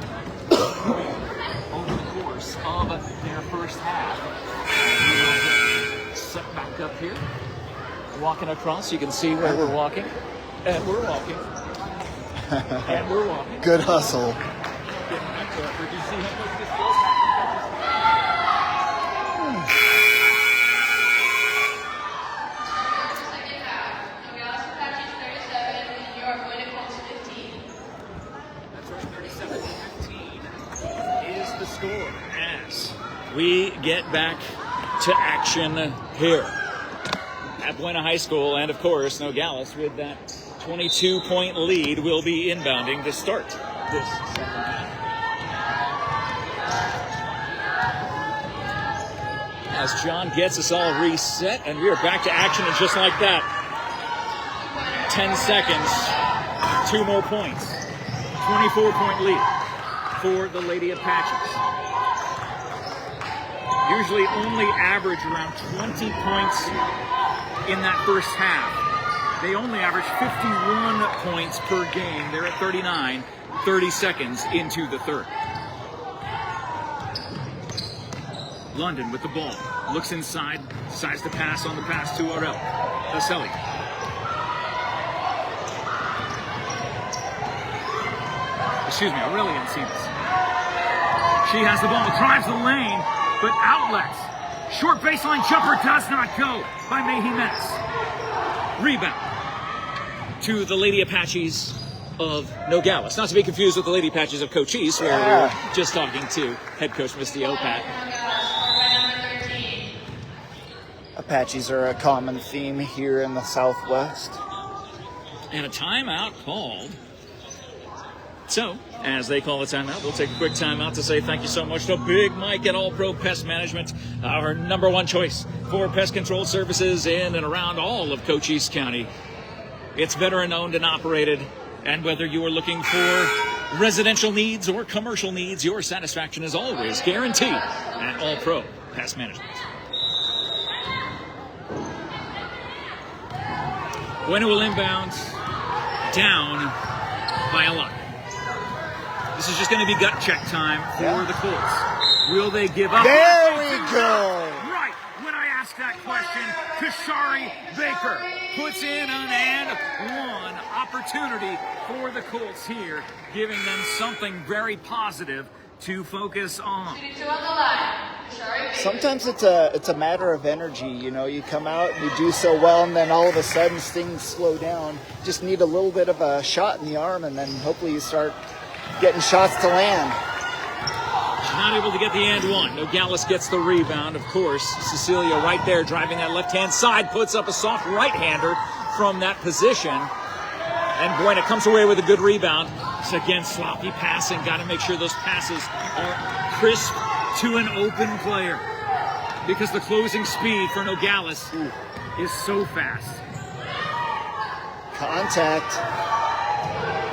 been shot over the course of their first half. We'll set back up here. Walking across, you can see where we're walking. And we're walking. And we're walking. Good hustle. Did you see how much this Nogales Apaches 37 and New York Buena Colts 15. That's right, 37-15 is the score as we get back to action here at Buena High School. And of course, Nogales with that 22-point lead will be inbounding to start this second half. As John gets us all reset, and we are back to action, and just like that, 10 seconds, 2 more points, 24-point lead for the Lady Apaches. Usually only average around 20 points in that first half. They only average 51 points per game. They're at 39, 30 seconds into the third. London with the ball, looks inside, decides to pass on the pass to Aureli. Aurelian Siemens. She has the ball, drives the lane, but outlets. Short baseline jumper does not go by May Jimenez. Rebound to the Lady Apaches of Nogales. Not to be confused with the Lady Apaches of Cochise, where we were just talking to head coach Misty Opat. Apaches are a common theme here in the Southwest. And a timeout called. So, as they call a timeout, we'll take a quick timeout to say thank you so much to Big Mike at All Pro Pest Management, our #1 choice for pest control services in and around all of Cochise County. It's veteran owned and operated, and whether you are looking for residential needs or commercial needs, your satisfaction is always guaranteed at All Pro Pest Management. Buena will inbound down by a lot. This is just going to be gut check time for the Colts. Will they give up? There we go. Right when I asked that question, Kashari Baker puts in an and one opportunity for the Colts here, giving them something very positive to focus on. Sometimes it's a matter of energy. You know, you come out and you do so well, and then all of a sudden things slow down. Just need a little bit of a shot in the arm, and then hopefully you start getting shots to land. Not able to get the and one. Nogales gets the rebound, of course. Cecilia right there driving that left-hand side, puts up a soft right-hander from that position. And Buena comes away with a good rebound. It's again sloppy passing. Got to make sure those passes are crisp to an open player, because the closing speed for Nogales is so fast. Contact.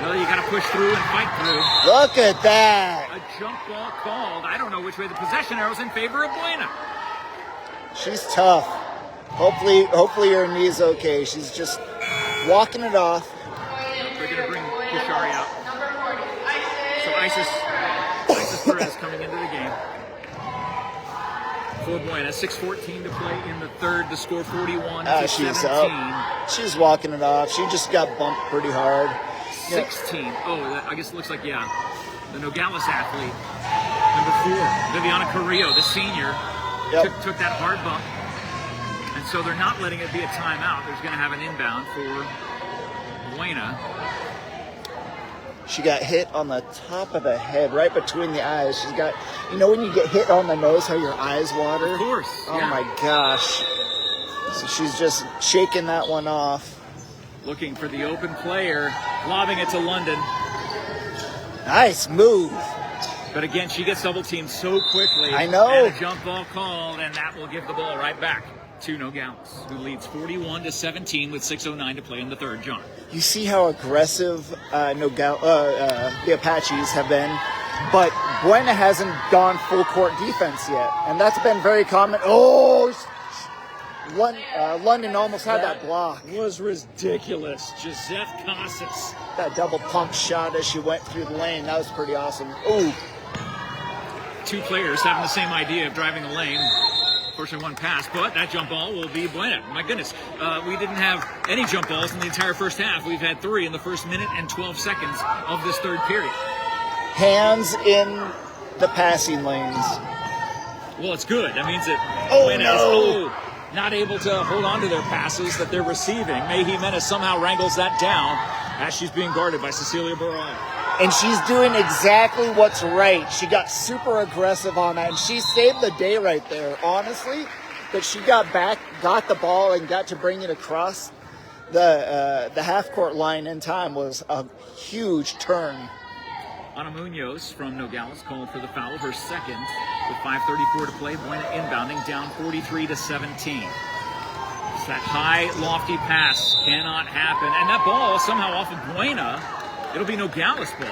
Well, you got to push through and fight through. Look at that. A jump ball called. I don't know which way. The possession arrow's in favor of Buena. She's tough. Hopefully her knee's okay. She's just walking it off. They're going to bring Kashari out. So Isis Perez coming into the game for Buena. 6:14 to play in the third. The score 41-17. She's up. She's walking it off. She just got bumped pretty hard. 16. Oh, I guess it looks like, the Nogales athlete. Number 4, Viviana Carrillo, the senior, took that hard bump. And so they're not letting it be a timeout. They're going to have an inbound for Buena. She got hit on the top of the head, right between the eyes. She's got, when you get hit on the nose, how your eyes water? Of course. Oh my gosh. So she's just shaking that one off. Looking for the open player, lobbing it to London. Nice move. But again, she gets double teamed so quickly. I know. And a jump ball called, and that will give the ball right back to Nogales, who leads 41-17 with 6:09 to play in the third. John. You see how aggressive the Apaches have been, but Buena hasn't gone full court defense yet, and that's been very common. Oh, London almost had that block. Was ridiculous. Gisette Casas. That double pump shot as she went through the lane, that was pretty awesome. Ooh. Two players having the same idea of driving the lane. Unfortunately, one pass, but that jump ball will be Buena. My goodness, we didn't have any jump balls in the entire first half. We've had 3 in the first minute and 12 seconds of this third period. Hands in the passing lanes. Well, it's good. That means that Buena is not able to hold on to their passes that they're receiving. May Jimenez somehow wrangles that down as she's being guarded by Cecilia Barral. And she's doing exactly what's right. She got super aggressive on that, and she saved the day right there, honestly. That she got back, got the ball, and got to bring it across the half-court line in time was a huge turn. Ana Munoz from Nogales called for the foul, her second, with 5:34 to play. Buena inbounding down 43-17. It's that high, lofty pass cannot happen. And that ball somehow off of Buena. It'll be Nogales ball.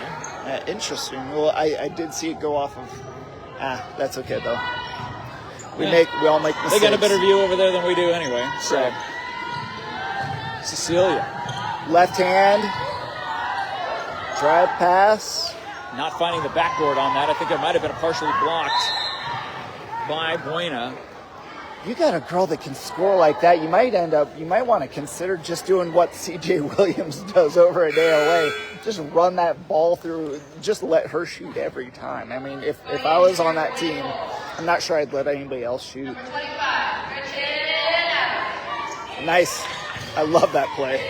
Interesting. Well, I did see it go off of. That's okay though. We all make mistakes. They got a better view over there than we do anyway. So Cecilia, left hand, drive pass. Not finding the backboard on that. I think it might have been partially blocked by Buena. You got a girl that can score like that. You might want to consider just doing what CJ Williams does over at AOA. Just run that ball through. Just let her shoot every time. I mean, if I was on that team, I'm not sure I'd let anybody else shoot. Nice. I love that play.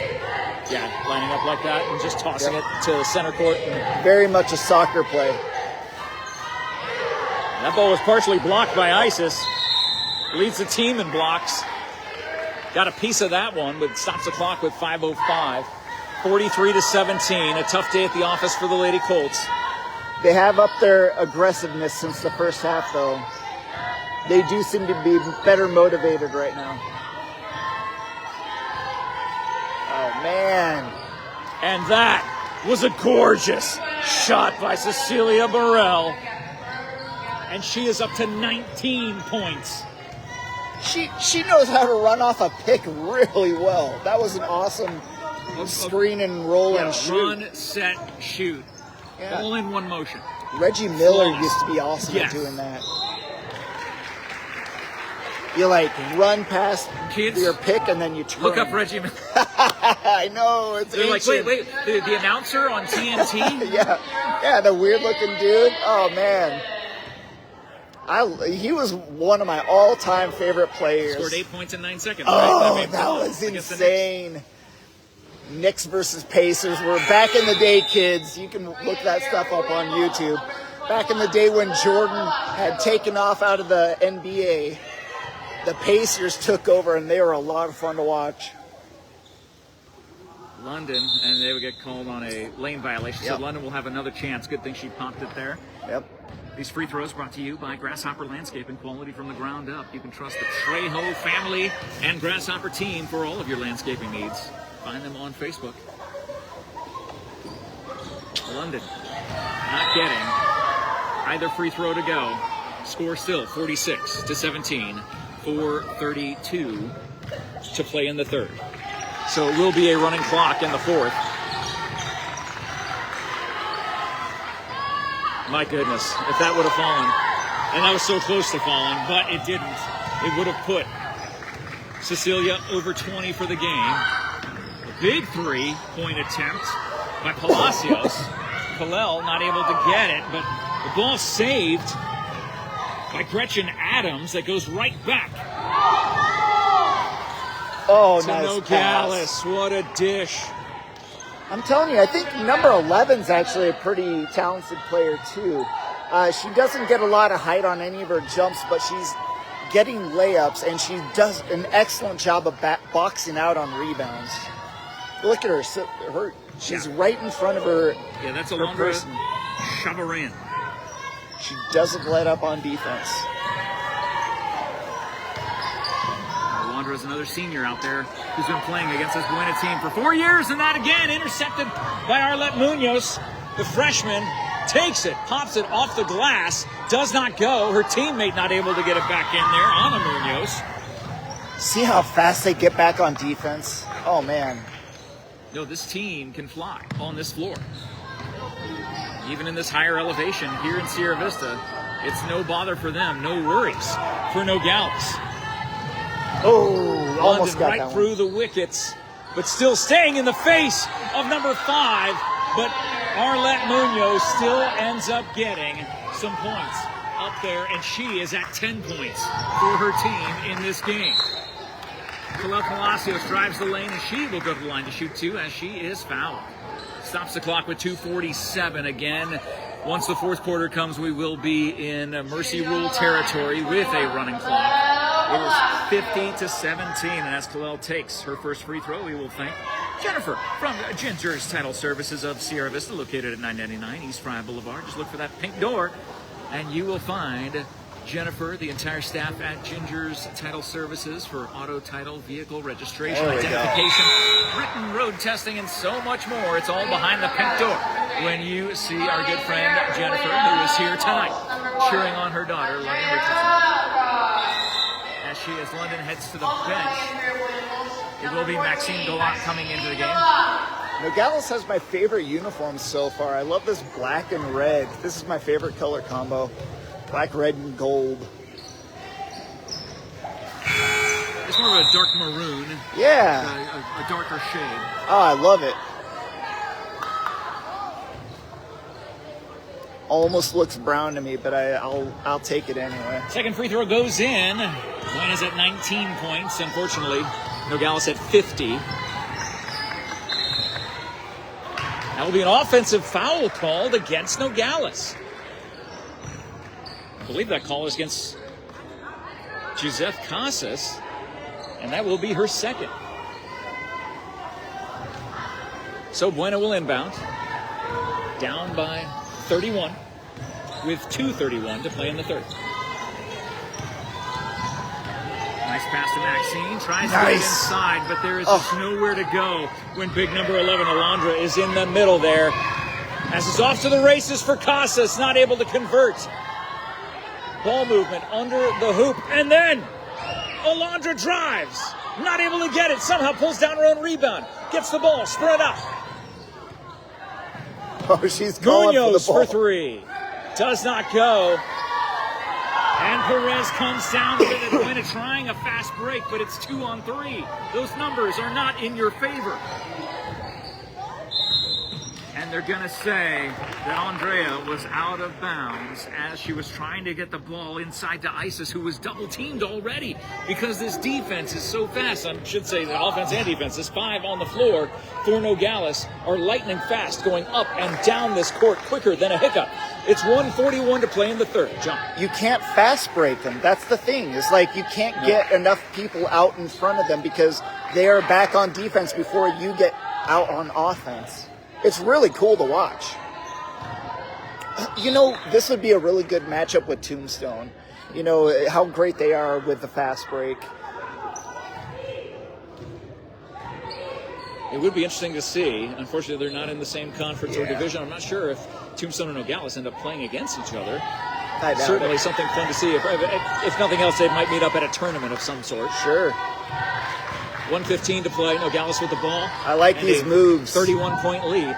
Yeah, lining up like that and just tossing it to center court. Very much a soccer play. That ball was partially blocked by Isis. Leads the team in blocks. got a piece of that one, but stops the clock with 5:05. 43-17. A tough day at the office for the Lady Colts. They have up their aggressiveness since the first half, though. They do seem to be better motivated right now. Oh, man. And that was a gorgeous shot by Cecilia Burrell. And she is up to 19 points. She knows how to run off a pick really well. That was an awesome screen and roll and shoot. Run, set, shoot. Yeah. All in one motion. Reggie Miller used to be awesome at doing that. You like run past Kids, your pick and then you turn. Look up Reggie Miller. I know, it's They're ancient. like, wait, the announcer on TNT? yeah, the weird looking dude. Oh man. He was one of my all-time favorite players. Scored 8 points in 9 seconds. Oh, right? that was insane. Knicks versus Pacers. We're back in the day, kids. You can look that stuff up on YouTube. Back in the day when Jordan had taken off out of the NBA, the Pacers took over, and they were a lot of fun to watch. London, and they would get called on a lane violation. Yep. So London will have another chance. Good thing she popped it there. Yep. These free throws brought to you by Grasshopper Landscaping, quality from the ground up. You can trust the Trejo family and Grasshopper team for all of your landscaping needs. Find them on Facebook. London not getting either free throw to go. Score still 46-17. 4:32 to play in the third. So it will be a running clock in the fourth. My goodness, if that would have fallen, and that was so close to falling, but it didn't. It would have put Cecilia over 20 for the game. A big three-point attempt by Palacios. Kalel not able to get it, but the ball saved by Gretchen Adams that goes right back. Oh, to nice Nogales. pass. What a dish. I'm telling you, I think number 11 is actually a pretty talented player, too. She doesn't get a lot of height on any of her jumps, but she's getting layups, and she does an excellent job of boxing out on rebounds. Look at her. She's right in front of her. Yeah, that's a her longer person. shove her in. She doesn't let up on defense. Is another senior out there who's been playing against this Buena team for 4 years, and that again intercepted by Arlette Munoz. The freshman takes it, pops it off the glass, does not go. Her teammate not able to get it back in there. Ana Munoz. See how fast they get back on defense? Oh, man. No, this team can fly on this floor. Even in this higher elevation here in Sierra Vista, it's no bother for them, no worries for Nogales. Oh, almost London got right that through one. the wickets, but still staying in the face of number 5. But Arlette Munoz still ends up getting some points up there, and she is at 10 points for her team in this game. Kalel Palacios drives the lane, and she will go to the line to shoot 2 as she is fouled. Stops the clock with 2:47 again. Once the fourth quarter comes, we will be in Mercy Rule territory with a running clock. It is 50-17, and as Kalel takes her first free throw, we will thank Jennifer from Ginger's Title Services of Sierra Vista, located at 999 East Fry Boulevard. Just look for that pink door, and you will find Jennifer, the entire staff at Ginger's Title Services for auto title, vehicle registration, identification, written road testing, and so much more. It's all behind the pink door when you see our good friend Jennifer, who is here tonight, cheering on her daughter, London Richardson. As London heads to the bench, it will be Maxine Gallant coming into the game. Nogales has my favorite uniforms so far. I love this black and red. This is my favorite color combo. Black, red, and gold. It's more of a dark maroon. Yeah. A darker shade. Oh, I love it. Almost looks brown to me, but I'll take it anyway. Second free throw goes in. Buena's at 19 points. Unfortunately, Nogales at 50. That will be an offensive foul called against Nogales. I believe that call is against Joseph Casas. And that will be her second. So Buena will inbound. Down by 31 with 2:31 to play in the third. Nice pass to Maxine. Tries to get inside, but there is just nowhere to go when big number 11, Alondra, is in the middle there. As it's off to the races for Casas, not able to convert. Ball movement under the hoop, and then Alondra drives. Not able to get it. Somehow pulls down her own rebound. Gets the ball, spread out. Oh, she's going Munoz for the ball. for three. Does not go. And Perez comes down with it. Buena trying a fast break, but it's 2 on 3. Those numbers are not in your favor. And they're going to say that Andrea was out of bounds as she was trying to get the ball inside to Isis, who was double-teamed already because this defense is so fast. I should say that offense and defense, this 5 on the floor for Nogales, are lightning fast, going up and down this court quicker than a hiccup. It's 1:41 to play in the third. John. You can't fast break them. That's the thing. It's like you can't get enough people out in front of them because they are back on defense before you get out on offense. It's really cool to watch. You know, this would be a really good matchup with Tombstone. You know, how great they are with the fast break. It would be interesting to see. Unfortunately, they're not in the same conference or division. I'm not sure if Tombstone and Nogales end up playing against each other. Certainly something fun to see. If nothing else, they might meet up at a tournament of some sort. Sure. 1:15 to play. Nogales with the ball. I like these moves. 31-point lead.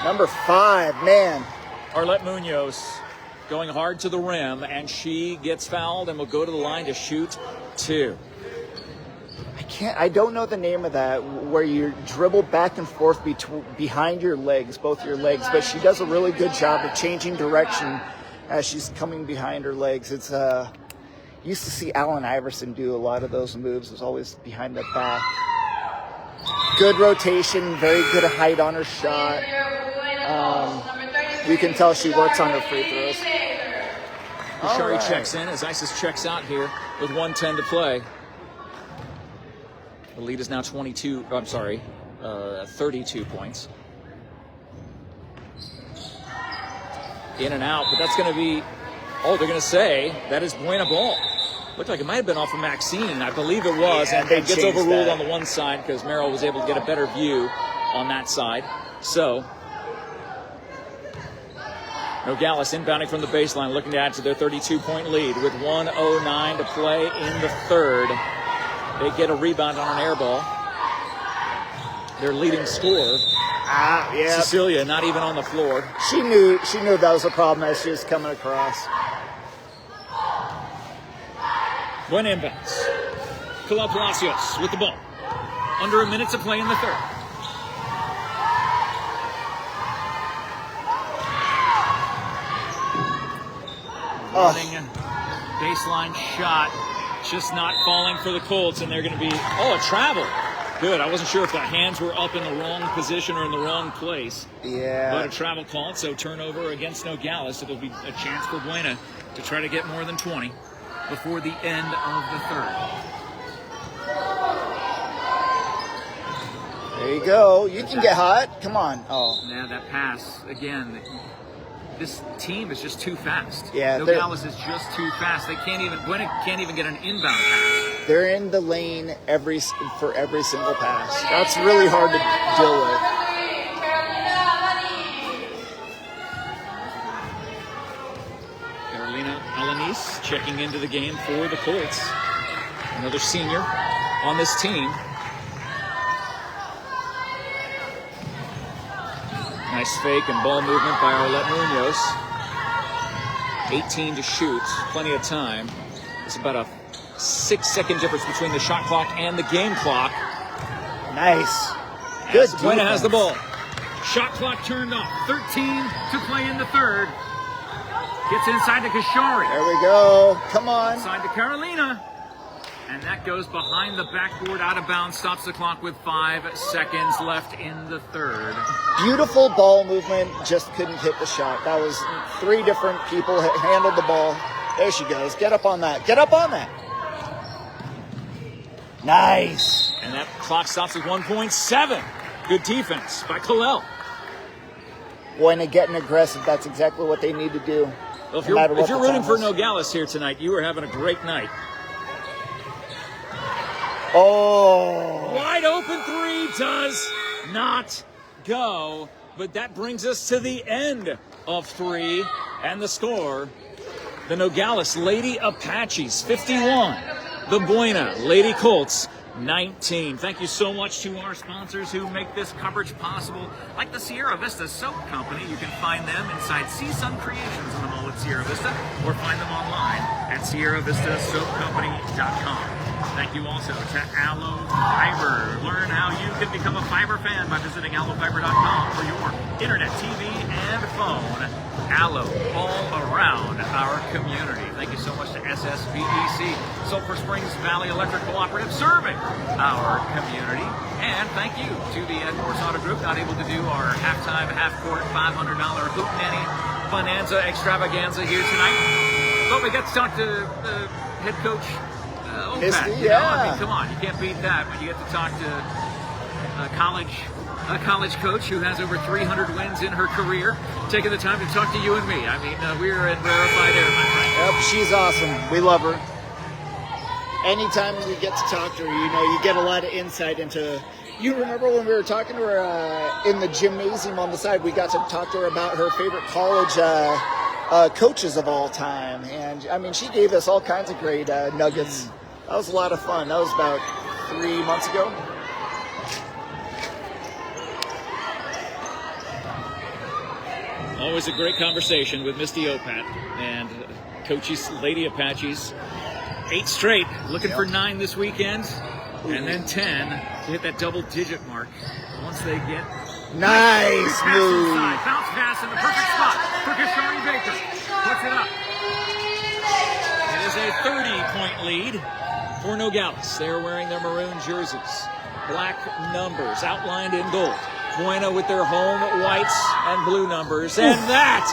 Number 5, man. Arlette Munoz going hard to the rim, and she gets fouled and will go to the line to shoot 2. I don't know the name of that, where you dribble back and forth behind your legs, both your legs, but she does a really good job of changing direction as she's coming behind her legs. It's used to see Allen Iverson do a lot of those moves. It was always behind the back. Good rotation, very good height on her shot. You can tell she works on her free throws. Kushari checks in as Isis checks out here with 1:10 to play. The lead is now 32 points. In and out, but that's going to be, they're going to say that is Buena ball. Looked like it might have been off of Maxine. I believe it was, and it gets overruled on the one side because Merrill was able to get a better view on that side. So, Nogales inbounding from the baseline, looking to add to their 32-point lead with 1:09 to play in the third. They get a rebound on an air ball. Their leading scorer, Cecilia, not even on the floor. She knew that was a problem as she was coming across. Buena inbounds. Kalel Palacios with the ball. Under a minute to play in the third. Running baseline shot. Just not falling for the Colts, and they're going to be, a travel. Good. I wasn't sure if the hands were up in the wrong position or in the wrong place. Yeah. But a travel called, so turnover against Nogales. It'll be a chance for Buena to try to get more than 20 before the end of the third. There you go. You can get hot. Come on. Now that pass, again, this team is just too fast. Yeah, Nogales is just too fast. Buena can't even get an inbound pass. They're in the lane for every single pass. That's really hard to deal with. Carolina Alanis checking into the game for the Colts. Another senior on this team. Nice fake and ball movement by Arlette Munoz. 18 to shoot, plenty of time. It's about a 6-second difference between the shot clock and the game clock. Nice. Good. Buena has the ball. Shot clock turned off. 13 to play in the third. Gets inside to Kashari. There we go. Come on. Inside to Carolina. And that goes behind the backboard, out of bounds, stops the clock with 5 seconds left in the third. Beautiful ball movement, just couldn't hit the shot. That was 3 different people handled the ball. There she goes. Get up on that. Get up on that. Nice. And that clock stops at 1.7. Good defense by Kalel. Buena getting aggressive. That's exactly what they need to do. Well, if no matter you're what the rooting time for is. Nogales here tonight, you are having a great night. Oh. Wide open three does not go, but that brings us to the end of 3 and the score. The Nogales Lady Apaches 51, the Buena Lady Colts 19. Thank you so much to our sponsors who make this coverage possible, like the Sierra Vista Soap Company. You can find them inside CSUN Creations in the mall at Sierra Vista, or find them online at SierraVistaSoapCompany.com. Thank you also to Allo Fiber. Learn how you can become a fiber fan by visiting allofiber.com for your internet, TV, and phone. Allo all around our community. Thank you so much to SSVEC, Sulphur Springs Valley Electric Cooperative, serving our community. And thank you to the Ed Morse Auto Group, not able to do our halftime, half-court, $500 Hootenanny Bonanza extravaganza here tonight. But we got to talk to the head coach, Vista, you know, I mean, come on, you can't beat that when you get to talk to a college coach who has over 300 wins in her career, taking the time to talk to you and me. I mean, we're in rarefied air, my friend. Yep, she's awesome. We love her. Anytime we get to talk to her, you know, you get a lot of insight into. You remember when we were talking to her in the gymnasium on the side? We got to talk to her about her favorite college coaches of all time, and I mean, she gave us all kinds of great nuggets. That was a lot of fun. That was about 3 months ago. Always a great conversation with Misty Opat and Cochise Lady Apaches. 8 straight, looking for 9 this weekend, and then 10 to hit that double-digit mark once they get. Nice move. Inside. Bounce pass in the perfect spot for Kishari Baker. Puts it up. It is a 30-point lead for Nogales. They're wearing their maroon jerseys. Black numbers outlined in gold. Buena with their home whites and blue numbers. And that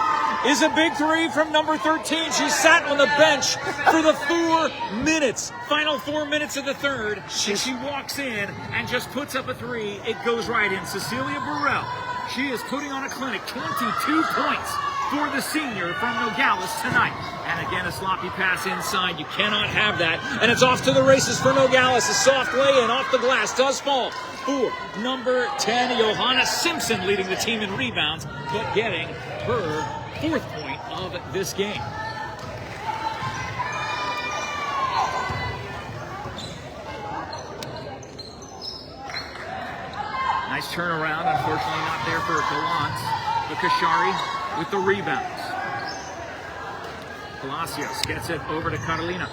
is a big 3 from number 13. She sat on the bench for the 4 minutes. Final 4 minutes of the third. And she walks in and just puts up a 3. It goes right in. Cecilia Burrell. She is putting on a clinic. 22 points for the senior from Nogales tonight. And again, a sloppy pass inside. You cannot have that. And it's off to the races for Nogales. A soft lay-in off the glass does fall for number 10, Johanna Simpson, leading the team in rebounds, but getting her 4th point of this game. Nice turnaround, unfortunately not there for Gallant, but Kashari with the rebounds. Palacios gets it over to Carolina.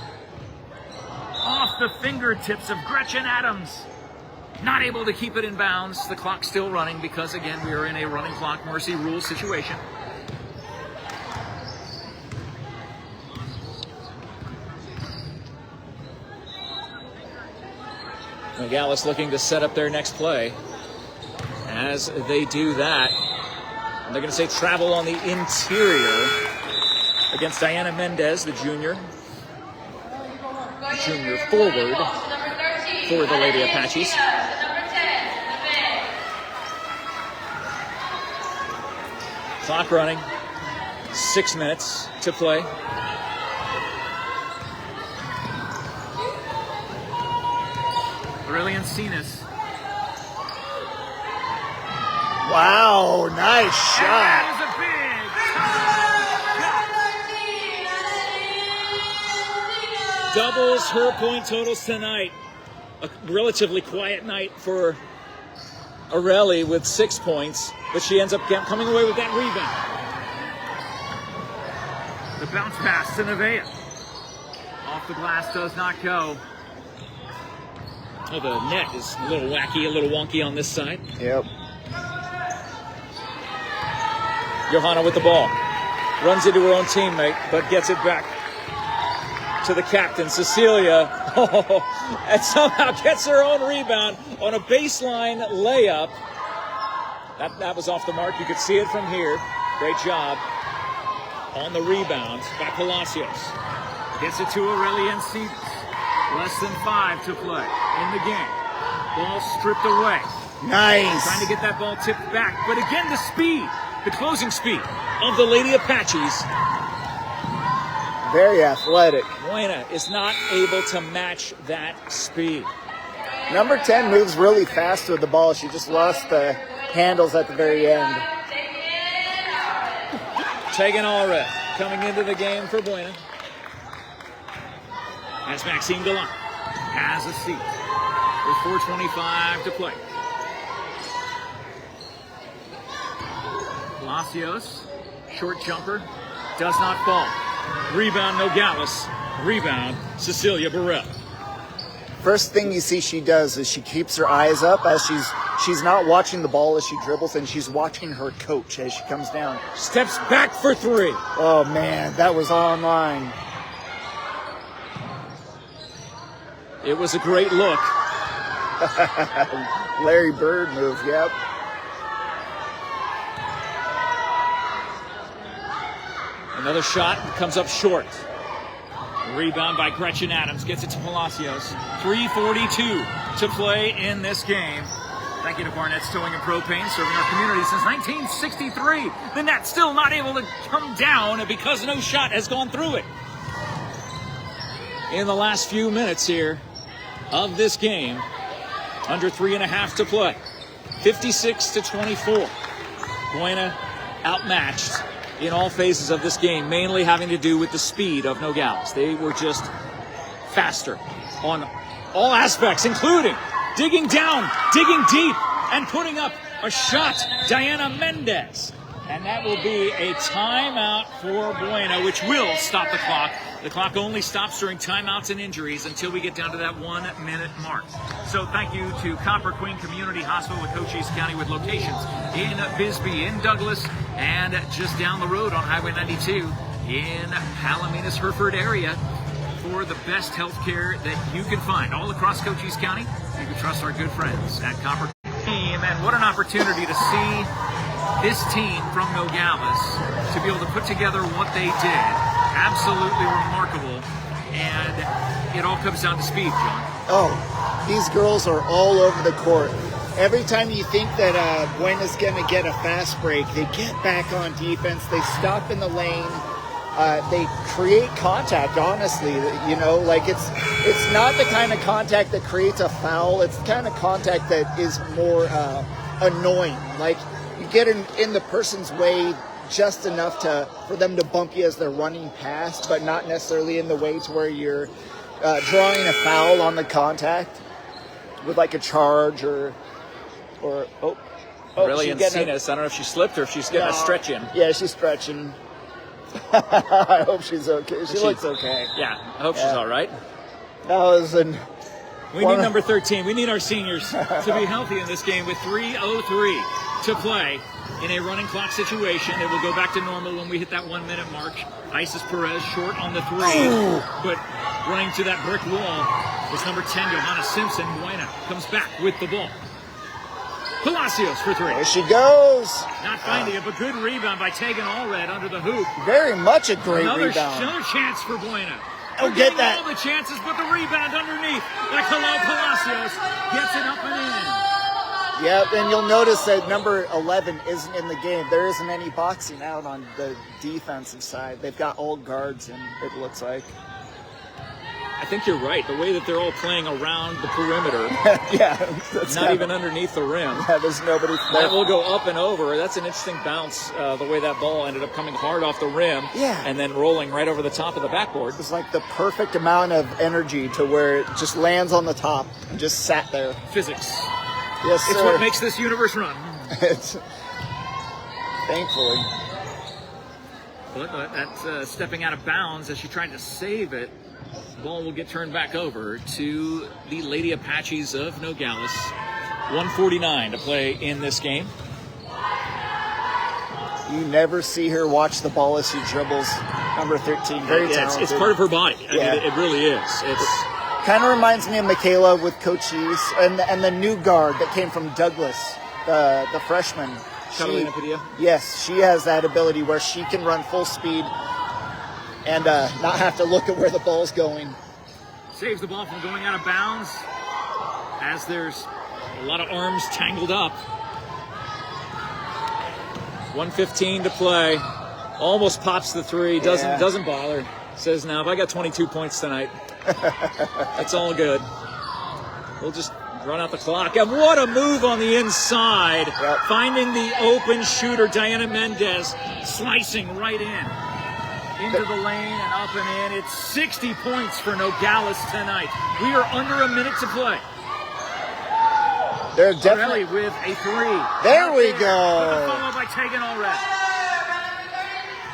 Off the fingertips of Gretchen Adams. Not able to keep it in bounds. The clock's still running because, again, we are in a running clock mercy rule situation. Nogales looking to set up their next play. As they do that, they're going to say travel on the interior against Diana Mendez, the junior forward for the Lady Apaches. Clock running, 6 minutes to play. Brilliant Cenas. Wow, nice shot. That was a big doubles her point totals tonight. A relatively quiet night for Aurelie with 6 points, but she ends up coming away with that rebound. The bounce pass to Nevaeh. Off the glass does not go. Oh, the net is a little wacky, a little wonky on this side. Yep. Johanna with the ball. Runs into her own teammate, but gets it back to the captain, Cecilia. And somehow gets her own rebound on a baseline layup. That was off the mark. You could see it from here. Great job on the rebound by Palacios. Gets it to Aurelie and Stevens. Less than 5 to play in the game. Ball stripped away. Nice. Trying to get that ball tipped back. But again, the speed, the closing speed of the Lady Apaches. Very athletic. Buena is not able to match that speed. Number 10 moves really fast with the ball. She just lost the handles at the very end. Tegan Allred coming into the game for Buena. As Maxine Gallant has a seat with 4:25 to play. Palacios, short jumper, does not fall. Rebound Nogales. Rebound Cecilia Burrell. First thing you see she does is she keeps her eyes up as she's not watching the ball as she dribbles, and she's watching her coach as she comes down. Steps back for 3. Oh man, that was online. It was a great look. Larry Bird move, yep. Another shot comes up short. Rebound by Gretchen Adams. Gets it to Palacios. 3:42 to play in this game. Thank you to Barnett's Towing and Propane, serving our community since 1963. The net still not able to come down because no shot has gone through it. In the last few minutes here of this game, under 3.5 to play. 56-24. Buena outmatched in all phases of this game, mainly having to do with the speed of Nogales. They were just faster on all aspects, including digging down, digging deep, and putting up a shot. Diana Mendez. And that will be a timeout for Buena, which will stop the clock. The clock only stops during timeouts and injuries until we get down to that 1-minute mark. So thank you to Copper Queen Community Hospital with Cochise County, with locations in Bisbee, in Douglas, and just down the road on Highway 92 in Palominas, Hereford area, for the best health care that you can find all across Cochise County. You can trust our good friends at Copper Team. And what an opportunity to see this team from Nogales to be able to put together what they did. Absolutely remarkable. And it all comes down to speed, John. Oh, these girls are all over the court. Every time you think that Buena's going to get a fast break, they get back on defense. They stop in the lane. They create contact, honestly. You know, like it's not the kind of contact that creates a foul. It's the kind of contact that is more annoying. Like, you get in the person's way just enough for them to bump you as they're running past, but not necessarily in the way to where you're drawing a foul on the contact with like a charge or Really Encinas. I don't know if she slipped or if she's getting a stretch in. Yeah, she's stretching. I hope she's okay. She looks okay. Yeah, I hope she's all right. That was We need number 13. We need our seniors to be healthy in this game with 3:03 to play in a running clock situation. It will go back to normal when we hit that 1-minute mark. Isis Perez short on the 3, but running to that brick wall is number 10, Johanna Simpson. Buena comes back with the ball. Palacios for 3. There she goes. Not finding it, but good rebound by Tegan Allred under the hoop. Very much a great Another rebound. chance for Buena. Oh, get that. All the chances, but the rebound underneath. Like Palacios gets it up and in. Yep, and you'll notice that number 11 isn't in the game. There isn't any boxing out on the defensive side. They've got all guards in, it looks like. I think you're right. The way that they're all playing around the perimeter. Yeah. That's not even underneath the rim. Yeah, there's nobody. That will go up and over. That's an interesting bounce, the way that ball ended up coming hard off the rim. Yeah. And then rolling right over the top of the backboard. It's like the perfect amount of energy to where it just lands on the top and just sat there. Physics. Yes, sir. It's what makes this universe run. Thankfully. But that's stepping out of bounds as she tried to save it. Ball will get turned back over to the Lady Apaches of Nogales. 1:49 to play in this game. You never see her watch the ball as she dribbles. Number 13, very talented. It's part of her body. I Yeah. mean, it really is. It's kind of reminds me of Michaela with Cochise and the new guard that came from Douglas, the freshman. Catalina Padilla. Yes, she has that ability where she can run full speed and not have to look at where the ball's going. saves the ball from going out of bounds as there's a lot of arms tangled up. 1:15 to play. Almost pops the three. Doesn't bother. Says, now, if I got 22 points tonight, that's all good. We'll just run out the clock. And what a move on the inside. Yep. Finding the open shooter, Diana Mendez, slicing right in. Into the lane and up and in. It's 60 points for Nogales tonight. We are under a minute to play. They're definitely with a three. There we With go. a follow by Tegan Allred.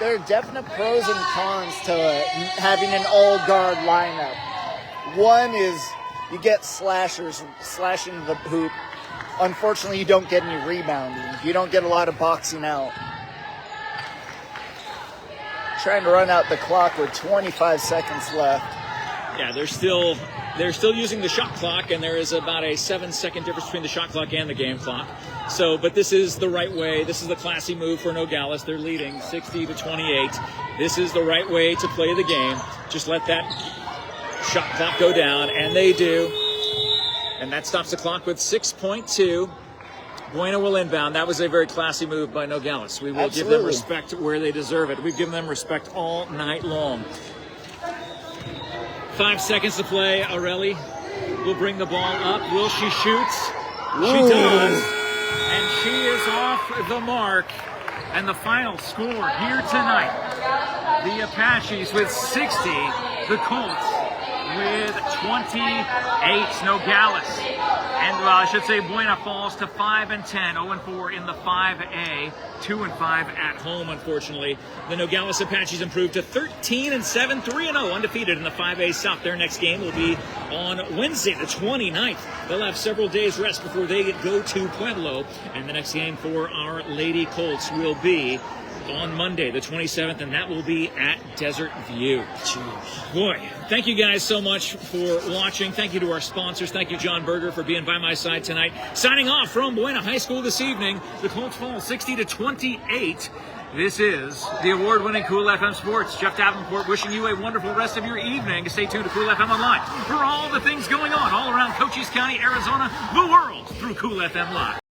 There are definite pros and cons to having an all-guard lineup. One is you get slashers slashing the hoop. Unfortunately, you don't get any rebounding. You don't get a lot of boxing out. Trying to run out the clock with 25 seconds left. Yeah, they're still using the shot clock, and there is about a 7-second difference between the shot clock and the game clock. So, but this is the right way. This is the classy move for Nogales. They're leading 60-28. This is the right way to play the game. Just let that shot clock go down, and they do. And that stops the clock with 6.2. Buena will inbound. That was a very classy move by Nogales. We will give them respect where they deserve it. We've given them respect all night long. 5 seconds to play. Aureli will bring the ball up. Will she shoot? She does. And she is off the mark. And the final score here tonight, the Apaches with 60, the Colts with 28. Nogales. And I should say Buena falls to 5-10, 0-4 in the 5A, 2-5 at home, unfortunately. The Nogales Apaches improved to 13-7, 3-0, undefeated in the 5A South. Their next game will be on Wednesday, the 29th. They'll have several days rest before they go to Pueblo. And the next game for our Lady Colts will be on Monday, the 27th, and that will be at Desert View. Boy, thank you guys so much for watching. Thank you to our sponsors. Thank you, John Berger, for being by my side tonight. Signing off from Buena High School this evening. The Colts fall 60-28. This is the award-winning Cool FM Sports. Jeff Davenport wishing you a wonderful rest of your evening. Stay tuned to Cool FM Online for all the things going on all around Cochise County, Arizona, the world, through Cool FM Live.